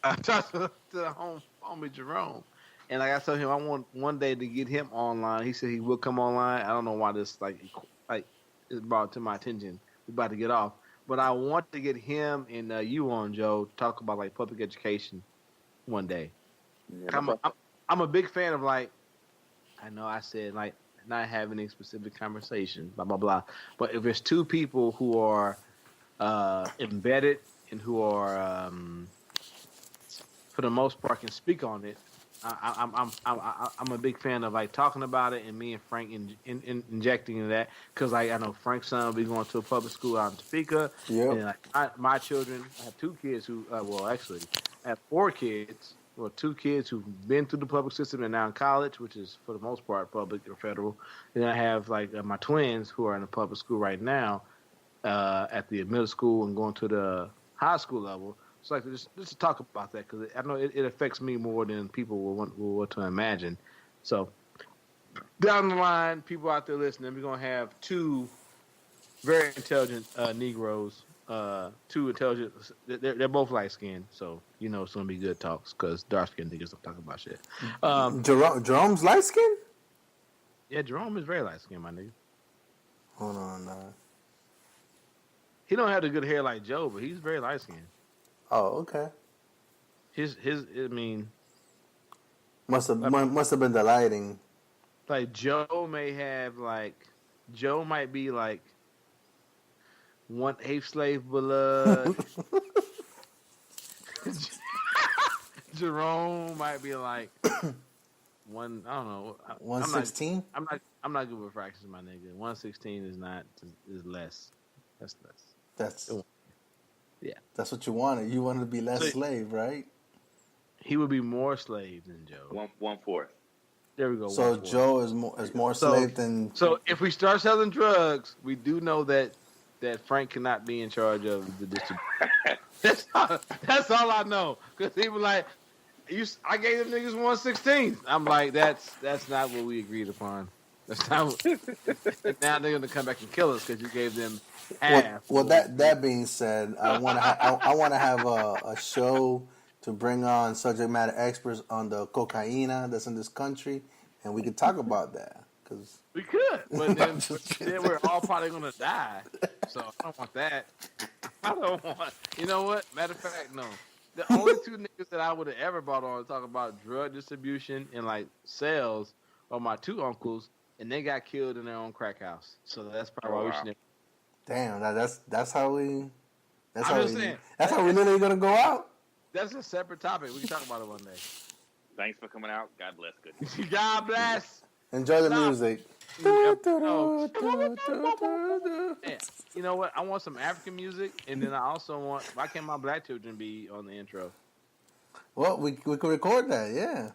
I talked to the homie Jerome, and like I told him, I want one day to get him online. He said he will come online. I don't know why this like is brought to my attention. We're about to get off, but I want to get him and you on, Joe, to talk about like public education one day. Yeah, I'm a big fan of like, I know I said like not having any specific conversation, blah blah blah. But if there's two people who are embedded and who are for the most part can speak on it, I'm a big fan of like talking about it and me and Frank injecting in that, because like I know Frank's son will be going to a public school out in Topeka. Yep. And like my children, I have two kids who well actually I have four kids. Well, two kids who've been through the public system and now in college, which is for the most part public or federal. And I have like my twins who are in the public school right now at the middle school and going to the high school level. So like just to talk about that, because I know it affects me more than people will want to imagine. So down the line, people out there listening, we're gonna have two very intelligent Negroes. Two intelligent. They're both light skinned, so you know it's gonna be good talks, because dark skinned niggas don't talk about shit. Jerome's light skinned? Yeah, Jerome is very light skinned, my nigga. Hold on. He don't have the good hair like Joe, but he's very light skinned. Oh, okay. His I mean, must have been the lighting. like Joe might be like 1/8 slave blood. Jerome might be like one. I don't know. 1/16. I'm not good with fractions, my nigga. 1/16 is less. That's less. Yeah. That's what you wanted. You wanted to be less slave, right? He would be more slave than Joe. 1/4. There we go. So 1/4. Joe is more slave than. So if we start selling drugs, we do know that Frank cannot be in charge of the distribution. That's all I know. Because he was like, I gave them niggas 1/16. I'm like, that's not what we agreed upon. That's not what, now they're gonna come back and kill us because you gave them half. Well, that being said, I want to have a show to bring on subject matter experts on the cocaina that's in this country, and we could talk about that. Cause we could, but then we're all probably gonna die. So I don't want that. I don't want. You know what? Matter of fact, no. The only two niggas that I would have ever brought on to talk about drug distribution and like sales are my two uncles, and they got killed in their own crack house. So that's probably why we should. Damn, that's how we. That's I'm how just we. saying. That's how we knew they were gonna go out. That's a separate topic. We can talk about it one day. Thanks for coming out. God bless. Good. God bless. Enjoy the music. Yeah. You know what? I want some African music, and then I also want. Why can't my black children be on the intro? Well, we could record that. Yeah.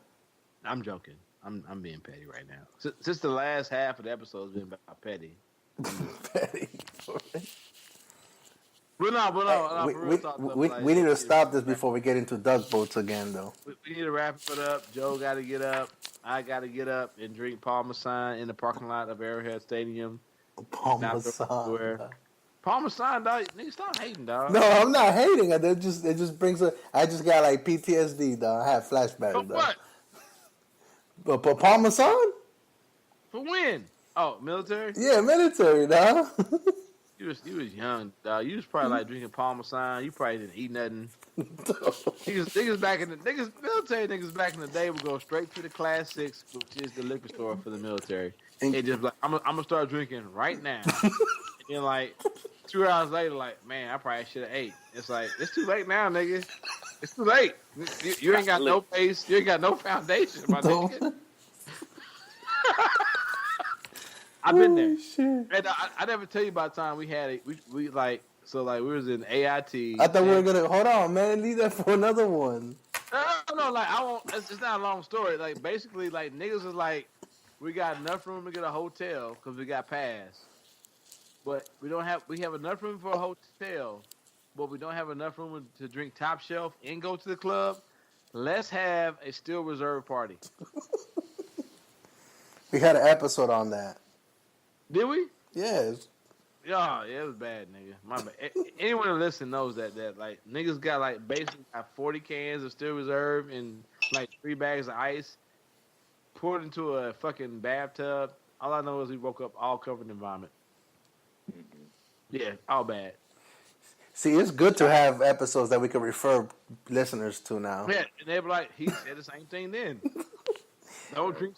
I'm joking. I'm being petty right now. Since the last half of the episode has been about petty. Petty. We need to stop this before we get into duck boats again, though. We need to wrap it up. Joe got to get up. I got to get up and drink Parmesan in the parking lot of Arrowhead Stadium. Parmesan. Parmesan, dog. Nigga, stop hating, dog. No, I'm not hating. It just brings a. I just got like PTSD, dog. I have flashbacks, For dog. what? But Parmesan? For when? Oh, military? Yeah, military, dog. You was young, dog. You was probably like drinking Parmesan. You probably didn't eat nothing. Niggas back in the military niggas back in the day would go straight to the Class 6, which is the liquor store for the military. And just like I'm gonna start drinking right now. And like 2 hours later, like, man, I probably should have ate. It's like it's too late now, nigga. It's too late. You ain't got no base. You ain't got no foundation, my nigga. I've been there. Shit. And I never tell you about the time we had it. We was in AIT. I thought we were gonna hold on, man. Leave that for another one. No, like I won't. It's not a long story. Like basically, like niggas is like, we got enough room to get a hotel because we got pass, but we don't have. We have enough room for a hotel, but we don't have enough room to drink top shelf and go to the club. Let's have a still reserve party. We had an episode on that. Did we? Yes. Yeah, it was bad, nigga. My bad. Anyone that listen knows that like niggas got like basically got 40 cans of still reserve and like 3 bags of ice poured into a fucking bathtub. All I know is we woke up all covered in vomit. Yeah, all bad. See, it's good to have episodes that we can refer listeners to now. Yeah, and they be like, he said the same thing then. Don't drink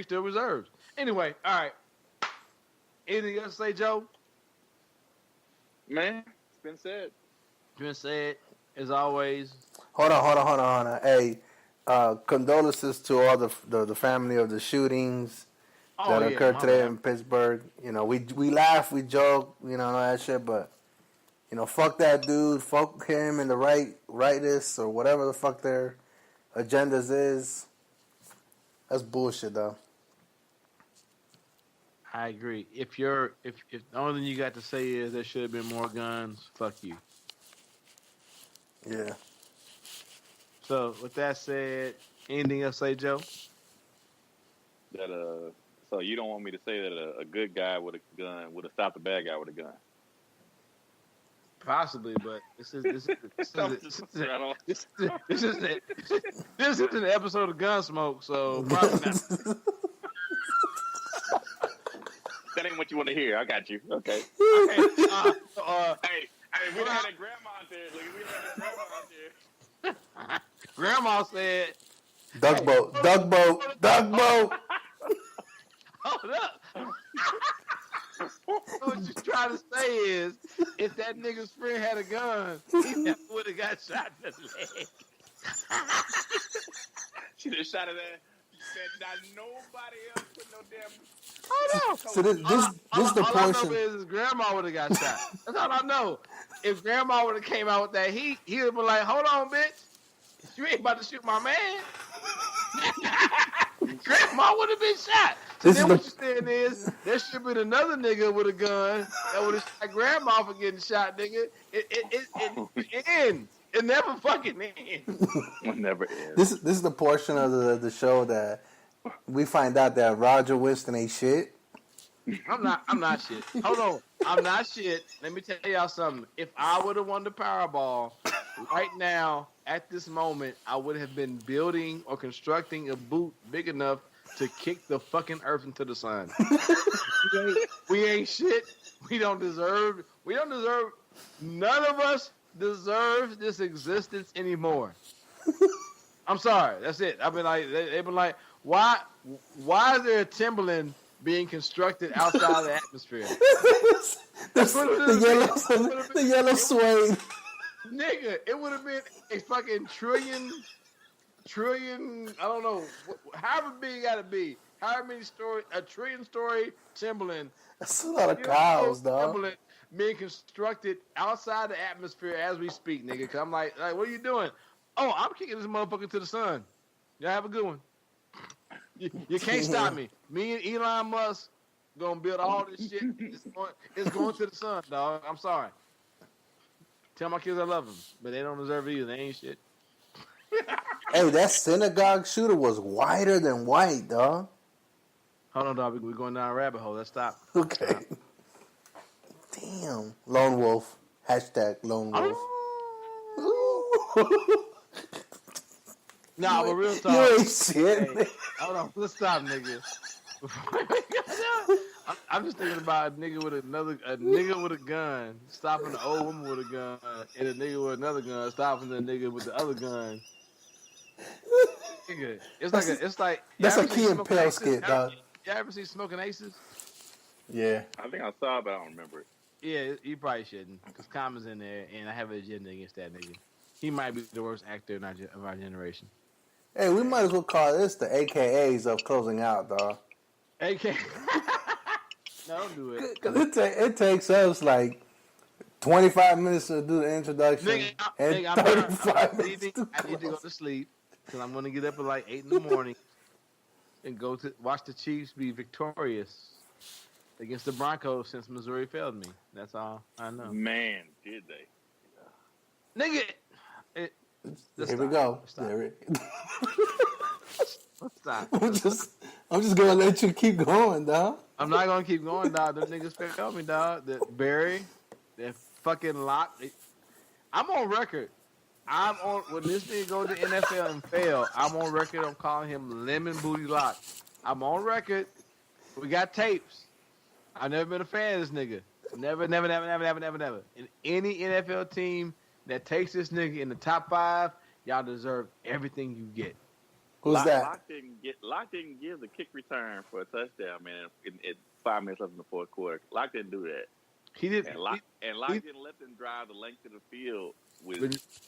still reserves. Anyway, all right. Anything else to say, Joe? Man, it's been said. Been said, as always. Hold on. Hey, condolences to all the family of the shootings that occurred today in Pittsburgh. You know, we laugh, we joke, you know, all that shit, but you know, fuck that dude, fuck him and the rightists or whatever the fuck their agendas is. That's bullshit, though. I agree. If the only thing you got to say is there should have been more guns, fuck you. Yeah. So with that said, anything else to say, Joe? That so you don't want me to say that a good guy with a gun would have stopped a bad guy with a gun? Possibly, but this is an episode of Gunsmoke, so probably not. That ain't what you want to hear. I got you. Okay. Hey, we had a grandma out there. Look, we had a grandma out there. Grandma said, Duck boat. Hold up. What you trying to say is, if that nigga's friend had a gun, he never would have got shot in the leg. She just shot at that. She said, "Not nobody else put no damn." Oh no! So this is the all I know portion. is his grandma would have got shot. That's all I know. If grandma would have came out with that heat, he would have been like, "Hold on, bitch, you ain't about to shoot my man." Grandma would have been shot. So then what you're saying is there should be another nigga with a gun that would have shot grandma for getting shot, nigga. It ends. It never fucking ends. It never ends. This is the portion of the show that we find out that Roger Winston ain't shit. I'm not shit. Hold on. I'm not shit. Let me tell y'all something. If I would have won the Powerball right now, at this moment, I would have been building or constructing a boot big enough to kick the fucking earth into the sun. We ain't shit. We don't deserve. None of us deserve this existence anymore. I'm sorry. That's it. I've been like, they've been like, why is there a Timberland being constructed outside of the atmosphere? the yellow suede. Nigga, it would have been a fucking trillion, I don't know, however big it got to be, however many story, a trillion story Timberland. That's a lot of cows, dog. Timberland being constructed outside the atmosphere as we speak, nigga. Cause I'm like, what are you doing? Oh, I'm kicking this motherfucker to the sun. Y'all have a good one. You can't stop me. Me and Elon Musk gonna build all this shit. It's going to the sun, dog. I'm sorry. Tell my kids I love them, but they don't deserve it either. They ain't shit. Hey, that synagogue shooter was whiter than white, dog. Hold on, dog. We're going down a rabbit hole. Let's stop. Okay. Damn. Lone Wolf. Hashtag Lone Wolf. Nah, but real talk. You ain't shit. Hey, hold on. Let's stop, nigga. I'm just thinking about a nigga with a gun stopping the old woman with a gun, and a nigga with another gun stopping the nigga with the other gun. Nigga, it's like that's a Key and Peele skit, dog. Y'all ever see Smoking Aces? Yeah. I think I saw it, but I don't remember it. Yeah, you probably shouldn't, because Common's in there, and I have an agenda against that nigga. He might be the worst actor of our generation. Hey, we might as well call this the AKAs of closing out, dog. AK. No, don't do it. Because it takes us like 25 minutes to do the introduction. Nigga, I'm 35 minutes I need to go to sleep because I'm going to get up at like 8 in the morning and go to watch the Chiefs be victorious against the Broncos since Missouri failed me. That's all I know. Man, did they? Nigga, here we go. Stop. Stop. I'm just gonna let you keep going, dog. I'm not gonna keep going, dog. Them niggas failed me, dog. That Barry, that fucking lock. I'm on record. When this nigga go to the NFL and fail, I'm on record. I'm calling him Lemon Booty Lock. I'm on record. We got tapes. I've never been a fan of this nigga. Never. In any NFL team that takes this nigga in the top 5, y'all deserve everything you get. Who's that? Locke didn't give the kick return for a touchdown, man. In 5 minutes left in the fourth quarter, Locke didn't do that. He did. And Locke didn't let them drive the length of the field with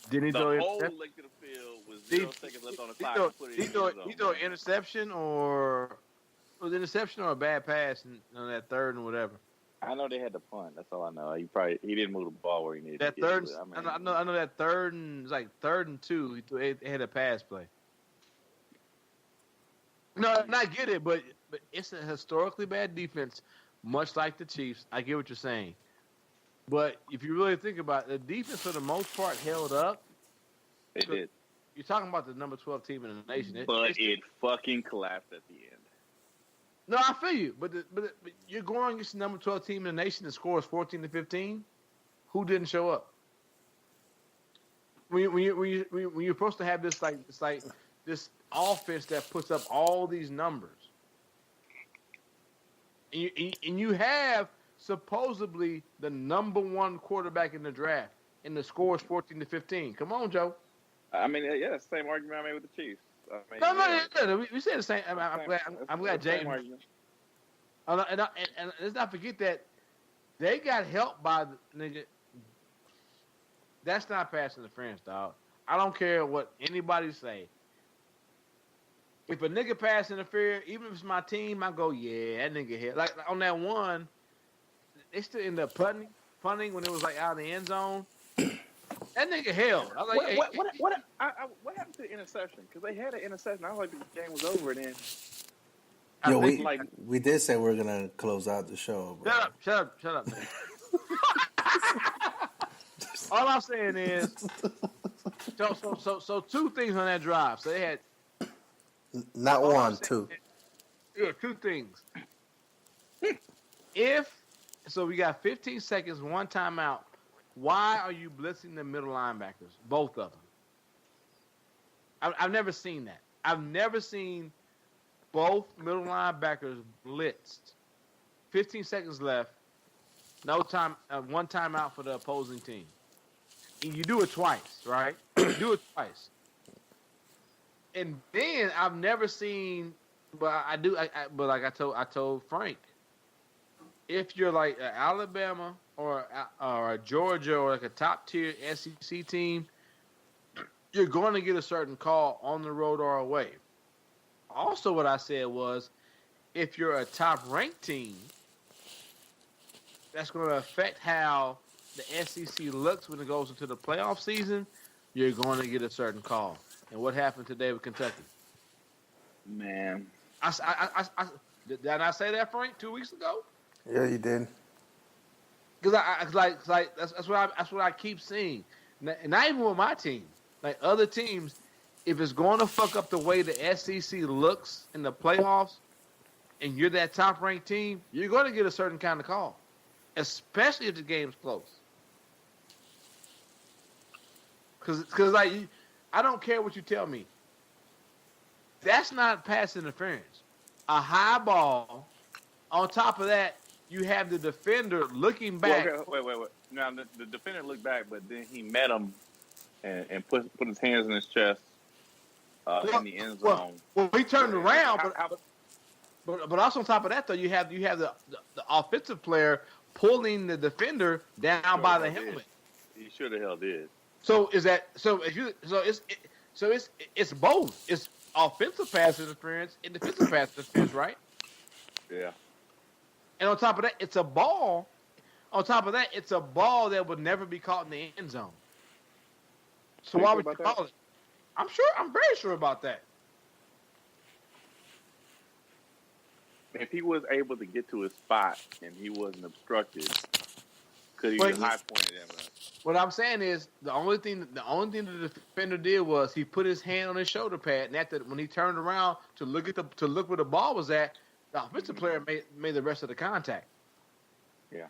didn't the he whole length of the field with 0 seconds left on the clock. He threw an interception or was it interception or a bad pass on that third and whatever. I know they had to punt. That's all I know. He didn't move the ball where he needed. That to third, get it. I know that third and it was like 3rd and 2. He had a pass play. No, and I get it, but it's a historically bad defense, much like the Chiefs. I get what you're saying. But if you really think about it, the defense for the most part held up. They did. You're talking about the number 12 team in the nation. But it fucking collapsed at the end. No, I feel you. But you're going against the number 12 team in the nation that scores 14-15. Who didn't show up? When you're supposed to have this this offense that puts up all these numbers, and you have supposedly the number 1 quarterback in the draft, and the score is 14-15. Come on, Joe. I mean, yeah, that's the same argument I made with the Chiefs. No, we said the same. I'm glad Jay. And let's not forget that they got help by the nigga. That's not pass interference, dog. I don't care what anybody say. If a nigga pass interfere, even if it's my team, I go, yeah, that nigga hit. Like on that one, they still end up punting when it was like out of the end zone. That nigga held. I was like, what happened to the interception? Because they had an interception. I was like, the game was over then. We did say we're gonna close out the show. Bro. Shut up, man. All I'm saying is, so 2 things on that drive. So they had not one, 2. Yeah, 2 things. So we got 15 seconds, 1 timeout. Why are you blitzing the middle linebackers? Both of them. I've never seen that. I've never seen both middle linebackers blitzed. 15 seconds left. No time. 1 timeout for the opposing team. And you do it twice, right? You do it twice. And then I've never seen, but but like I told Frank, if you're like Alabama or a Georgia or like a top tier SEC team, you're going to get a certain call on the road or away. Also, what I said was, if you're a top ranked team, that's going to affect how the SEC looks when it goes into the playoff season. You're going to get a certain call. And what happened today with Kentucky? Man, did I not say that, Frank, 2 weeks ago? Yeah, you did. Because that's what I keep seeing. And not even with my team. Like other teams, if it's going to fuck up the way the SEC looks in the playoffs, and you're that top ranked team, you're going to get a certain kind of call, especially if the game's close. Because like I don't care what you tell me. That's not pass interference. A high ball. On top of that, you have the defender looking back. Wait. Now the defender looked back, but then he met him and put his hands in his chest in the end zone. Well, he turned around, but also on top of that, though, you have the offensive player pulling the defender down by the helmet. He should have held it. So it's both. It's offensive pass interference and defensive pass interference, right? Yeah. And on top of that, it's a ball. on top of that, it's a ball that would never be caught in the end zone. So Are you why sure would you about that? call it? I'm sure. I'm very sure about that. If he was able to get to his spot and he wasn't obstructed, could he But have high pointed him? What I'm saying is the only thing the defender did was he put his hand on his shoulder pad, and after when he turned around to look where the ball was at, the offensive player made the rest of the contact. Yeah.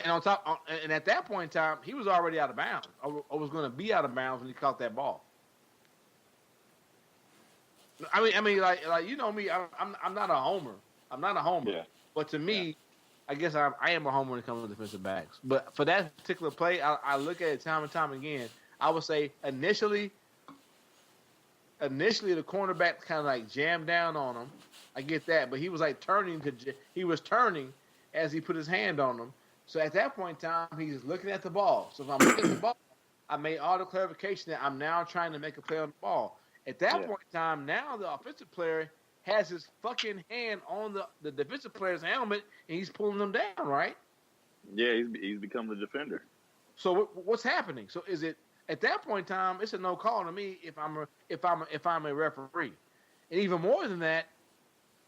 And at that point in time, he was already out of bounds. Or was going to be out of bounds when he caught that ball. I mean, like you know me, I'm not a homer. I'm not a homer. Yeah. But to me, I guess I am a homer when it comes to defensive backs. But for that particular play, I look at it time and time again. I would say initially the cornerback kind of like jammed down on him. I get that, but he was like turning as he put his hand on him. So at that point in time, he's looking at the ball. So if I'm looking at the ball, I made all the clarification that I'm now trying to make a play on the ball. At that point in time, now the offensive player has his fucking hand on the defensive player's helmet, and he's pulling them down, right? Yeah, he's become the defender. So what's happening? So is it at that point in time? It's a no call to me if I'm a referee, and even more than that,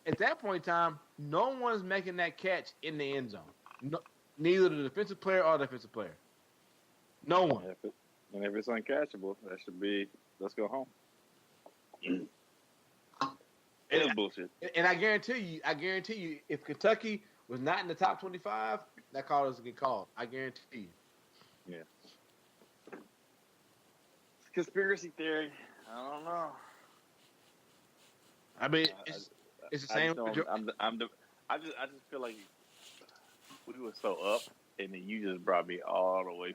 at that point in time, no one's making that catch in the end zone. No, neither the defensive player or the defensive player. No one. And if it's uncatchable, that should be let's go home. It's bullshit. And I guarantee you, if Kentucky was not in the top 25, that call doesn't get called. I guarantee you. Yeah. Conspiracy theory. I don't know. I mean, it's the same. I just feel like we were so up, and then you just brought me all the way.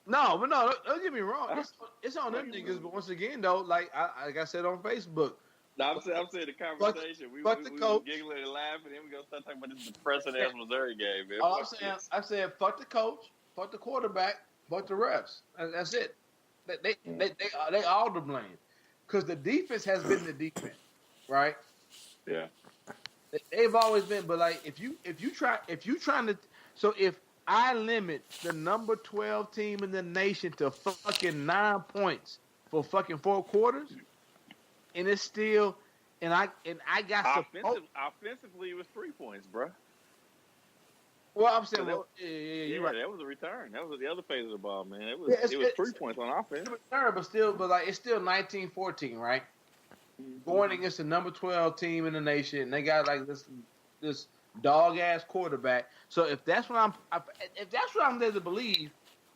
No, don't get me wrong. It's on them niggas. But once again, though, like I said on Facebook. No, I'm saying the conversation. We were giggling and laughing, and then we gonna start talking about this depressing ass Missouri game, man. All I'm saying, fuck the coach, fuck the quarterback, fuck the refs. That's it. They all to blame, because the defense has been the defense, right? Yeah. They've always been, but like if I limit the number 12 team in the nation to fucking 9 points for fucking 4 quarters, and it's still, and I got offensively it was 3 points, bro. Well, I'm saying, you're right. That was a return. That was the other phase of the ball, man. It was 3 points on offense. But it's still 19-14, right? Going against the number 12 team in the nation, and they got like this dog ass quarterback. So if that's what I'm there to believe,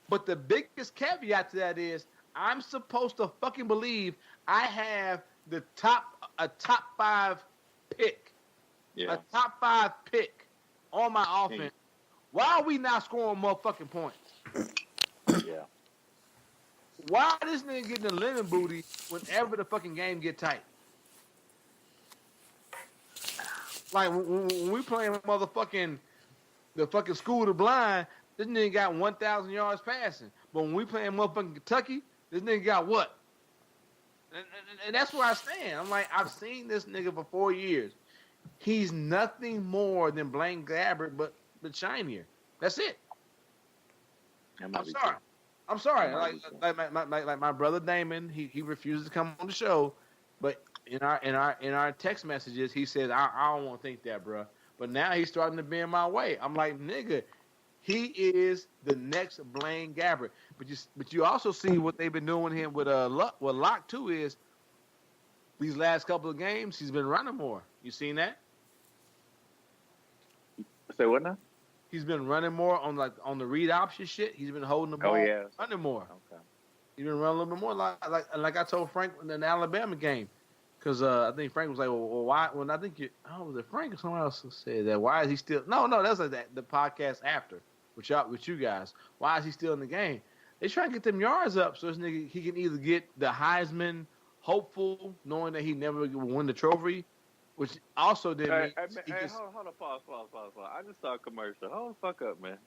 but the biggest caveat to that is I'm supposed to fucking believe I have a top 5 pick, a top 5 pick on my offense. Why are we not scoring motherfucking points? Yeah. Why this nigga getting a lemon booty whenever the fucking game get tight? Like when we playing the fucking School of the Blind, this nigga got 1,000 yards passing. But when we playing motherfucking Kentucky, this nigga got what? And that's where I stand. I'm like, I've seen this nigga for 4 years. He's nothing more than Blaine Gabbert, but shinier. That's it. I'm sorry. Like my brother Damon, he refuses to come on the show, but in our text messages, he says I don't want to think that, bro. But now he's starting to bend my way. I'm like, nigga, he is the next Blaine Gabbert. But you also see what they've been doing him with Locke too is these last couple of games he's been running more. You seen that? Say what now? He's been running more on the read option shit. He's been holding the ball, running more. Okay. He's been running a little bit more, like I told Frank in the Alabama game, because I think Frank was like, well, why? When I think was it Frank or someone else who said that? Why is he still? No, that's like the podcast after with you guys. Why is he still in the game? They trying to get them yards up so this nigga he can either get the Heisman hopeful, knowing that he never will win the trophy. Which also did mean... Hold on, pause. I just saw a commercial. Hold the fuck up, man.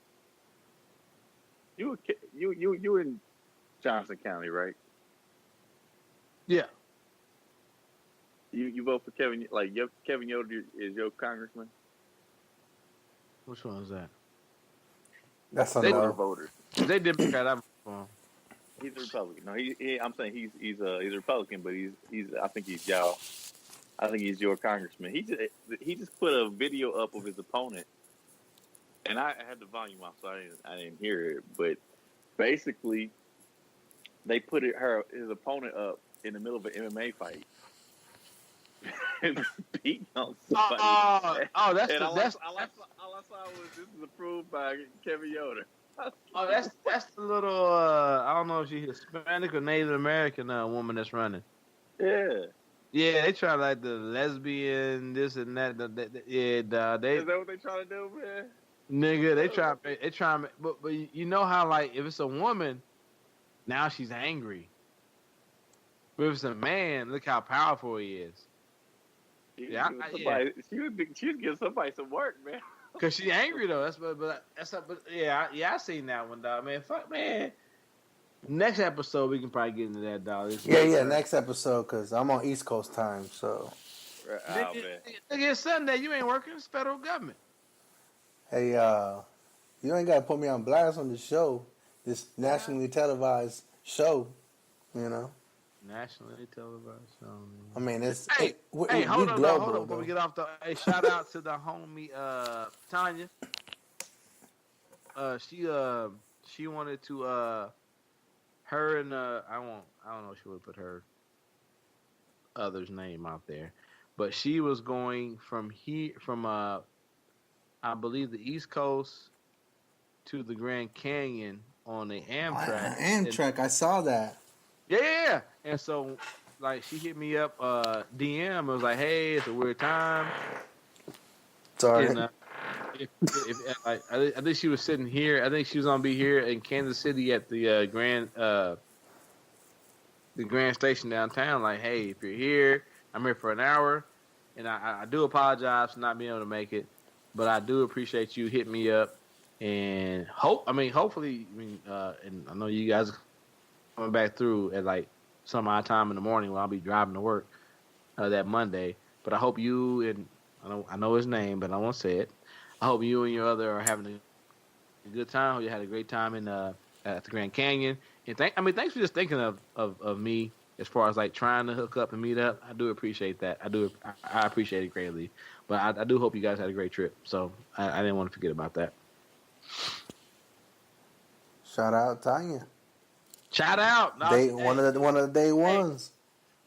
You in Johnson County, right? Yeah. You vote for Kevin, Kevin Yoder is your congressman? Which one is that? That's They- Voter enough. voters. They Democrat. I'm He's a Republican. No, I'm saying he's a Republican, but he's I think he's y'all. I think he's your congressman. He just put a video up of his opponent, and I had the volume off, so I didn't hear it. But basically, they put his opponent up in the middle of an MMA fight, and beating on somebody. that's and the all I saw was this is approved by Kevin Yoder. that's the little I don't know if she's Hispanic or Native American woman that's running. Yeah. Yeah, they try like the lesbian this and that. Is that what they trying to do, man? Nigga, they try, but you know how like if it's a woman, now she's angry. But if it's a man, look how powerful he is. She was giving somebody some work, man. Cause she's angry though. I seen that one, dog. Man, fuck, man. Next episode we can probably get into that, dog. Yeah. Next episode, cause I'm on East Coast time, so. Oh, man. Nigga, it's Sunday. You ain't working. It's federal government. Hey, you ain't gotta put me on blast on the show. This nationally televised show, you know. Nationally televised show. I mean, it's Hold on, before we get off the. Hey, shout out to the homie Tanya. She wanted to her and I don't know if she would put her other's name out there, but she was going from I believe the East Coast to the Grand Canyon on the Amtrak. Amtrak, I saw that. Yeah, and so like she hit me up DM. It was like, hey, it's a weird time. Sorry. And, I think she was sitting here. I think she was gonna be here in Kansas City at the Grand Station downtown. Like, hey, if you're here, I'm here for an hour, and I do apologize for not being able to make it, but I do appreciate you hitting me up, and hopefully, and I know you guys are coming back through at like some odd time in the morning when I'll be driving to work that Monday. But I hope you and I know his name, but I won't say it. I hope you and your other are having a good time. Hope you had a great time at the Grand Canyon. And thanks for just thinking of me as far as like trying to hook up and meet up. I do appreciate that. I appreciate it greatly. But I do hope you guys had a great trip. So I didn't want to forget about that. Shout out Tanya. Shout out. One of the day ones.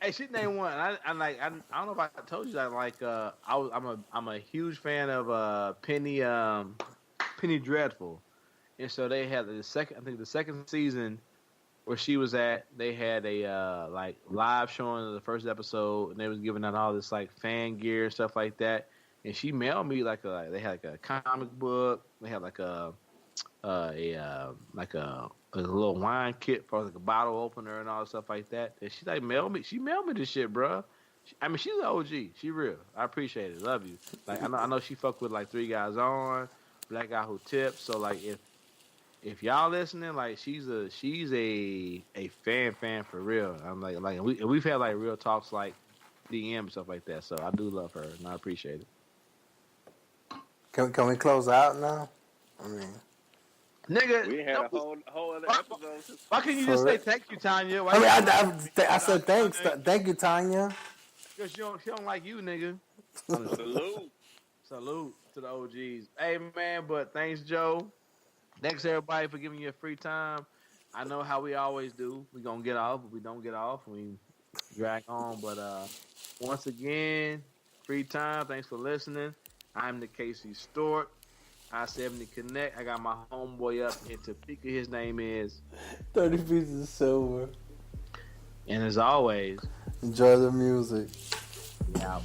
Hey, she named one. I don't know if I told you that. Like, I'm a huge fan of Penny Dreadful, and so they had the second season where she was at. They had a like live showing of the first episode, and they was giving out all this like fan gear and stuff like that. And she mailed me they had like a comic book. They had like a little wine kit for like a bottle opener and all that stuff like that. And she mailed me this shit, bro. She's an OG. She real. I appreciate it. Love you. Like I know she fucked with like 3 Guys On, Black Guy Who Tips. So like if y'all listening, like she's a fan for real. I'm like we've had like real talks like DM and stuff like that. So I do love her and I appreciate it. Can we close out now? I mean. Nigga, we had a whole other episode. Why can't you just say thank you, Tanya? I said thanks. Thank you, Tanya. Because she don't like you, nigga. Salute to the OGs. Hey, man, but thanks, Joe. Thanks, everybody, for giving you a free time. I know how we always do. We going to get off, but we don't get off. We drag on. But once again, free time. Thanks for listening. I'm the Casey Stewart. I-70 Connect. I got my homeboy up in Topeka. His name is 30 Pieces of Silver. And as always, enjoy the music. Out.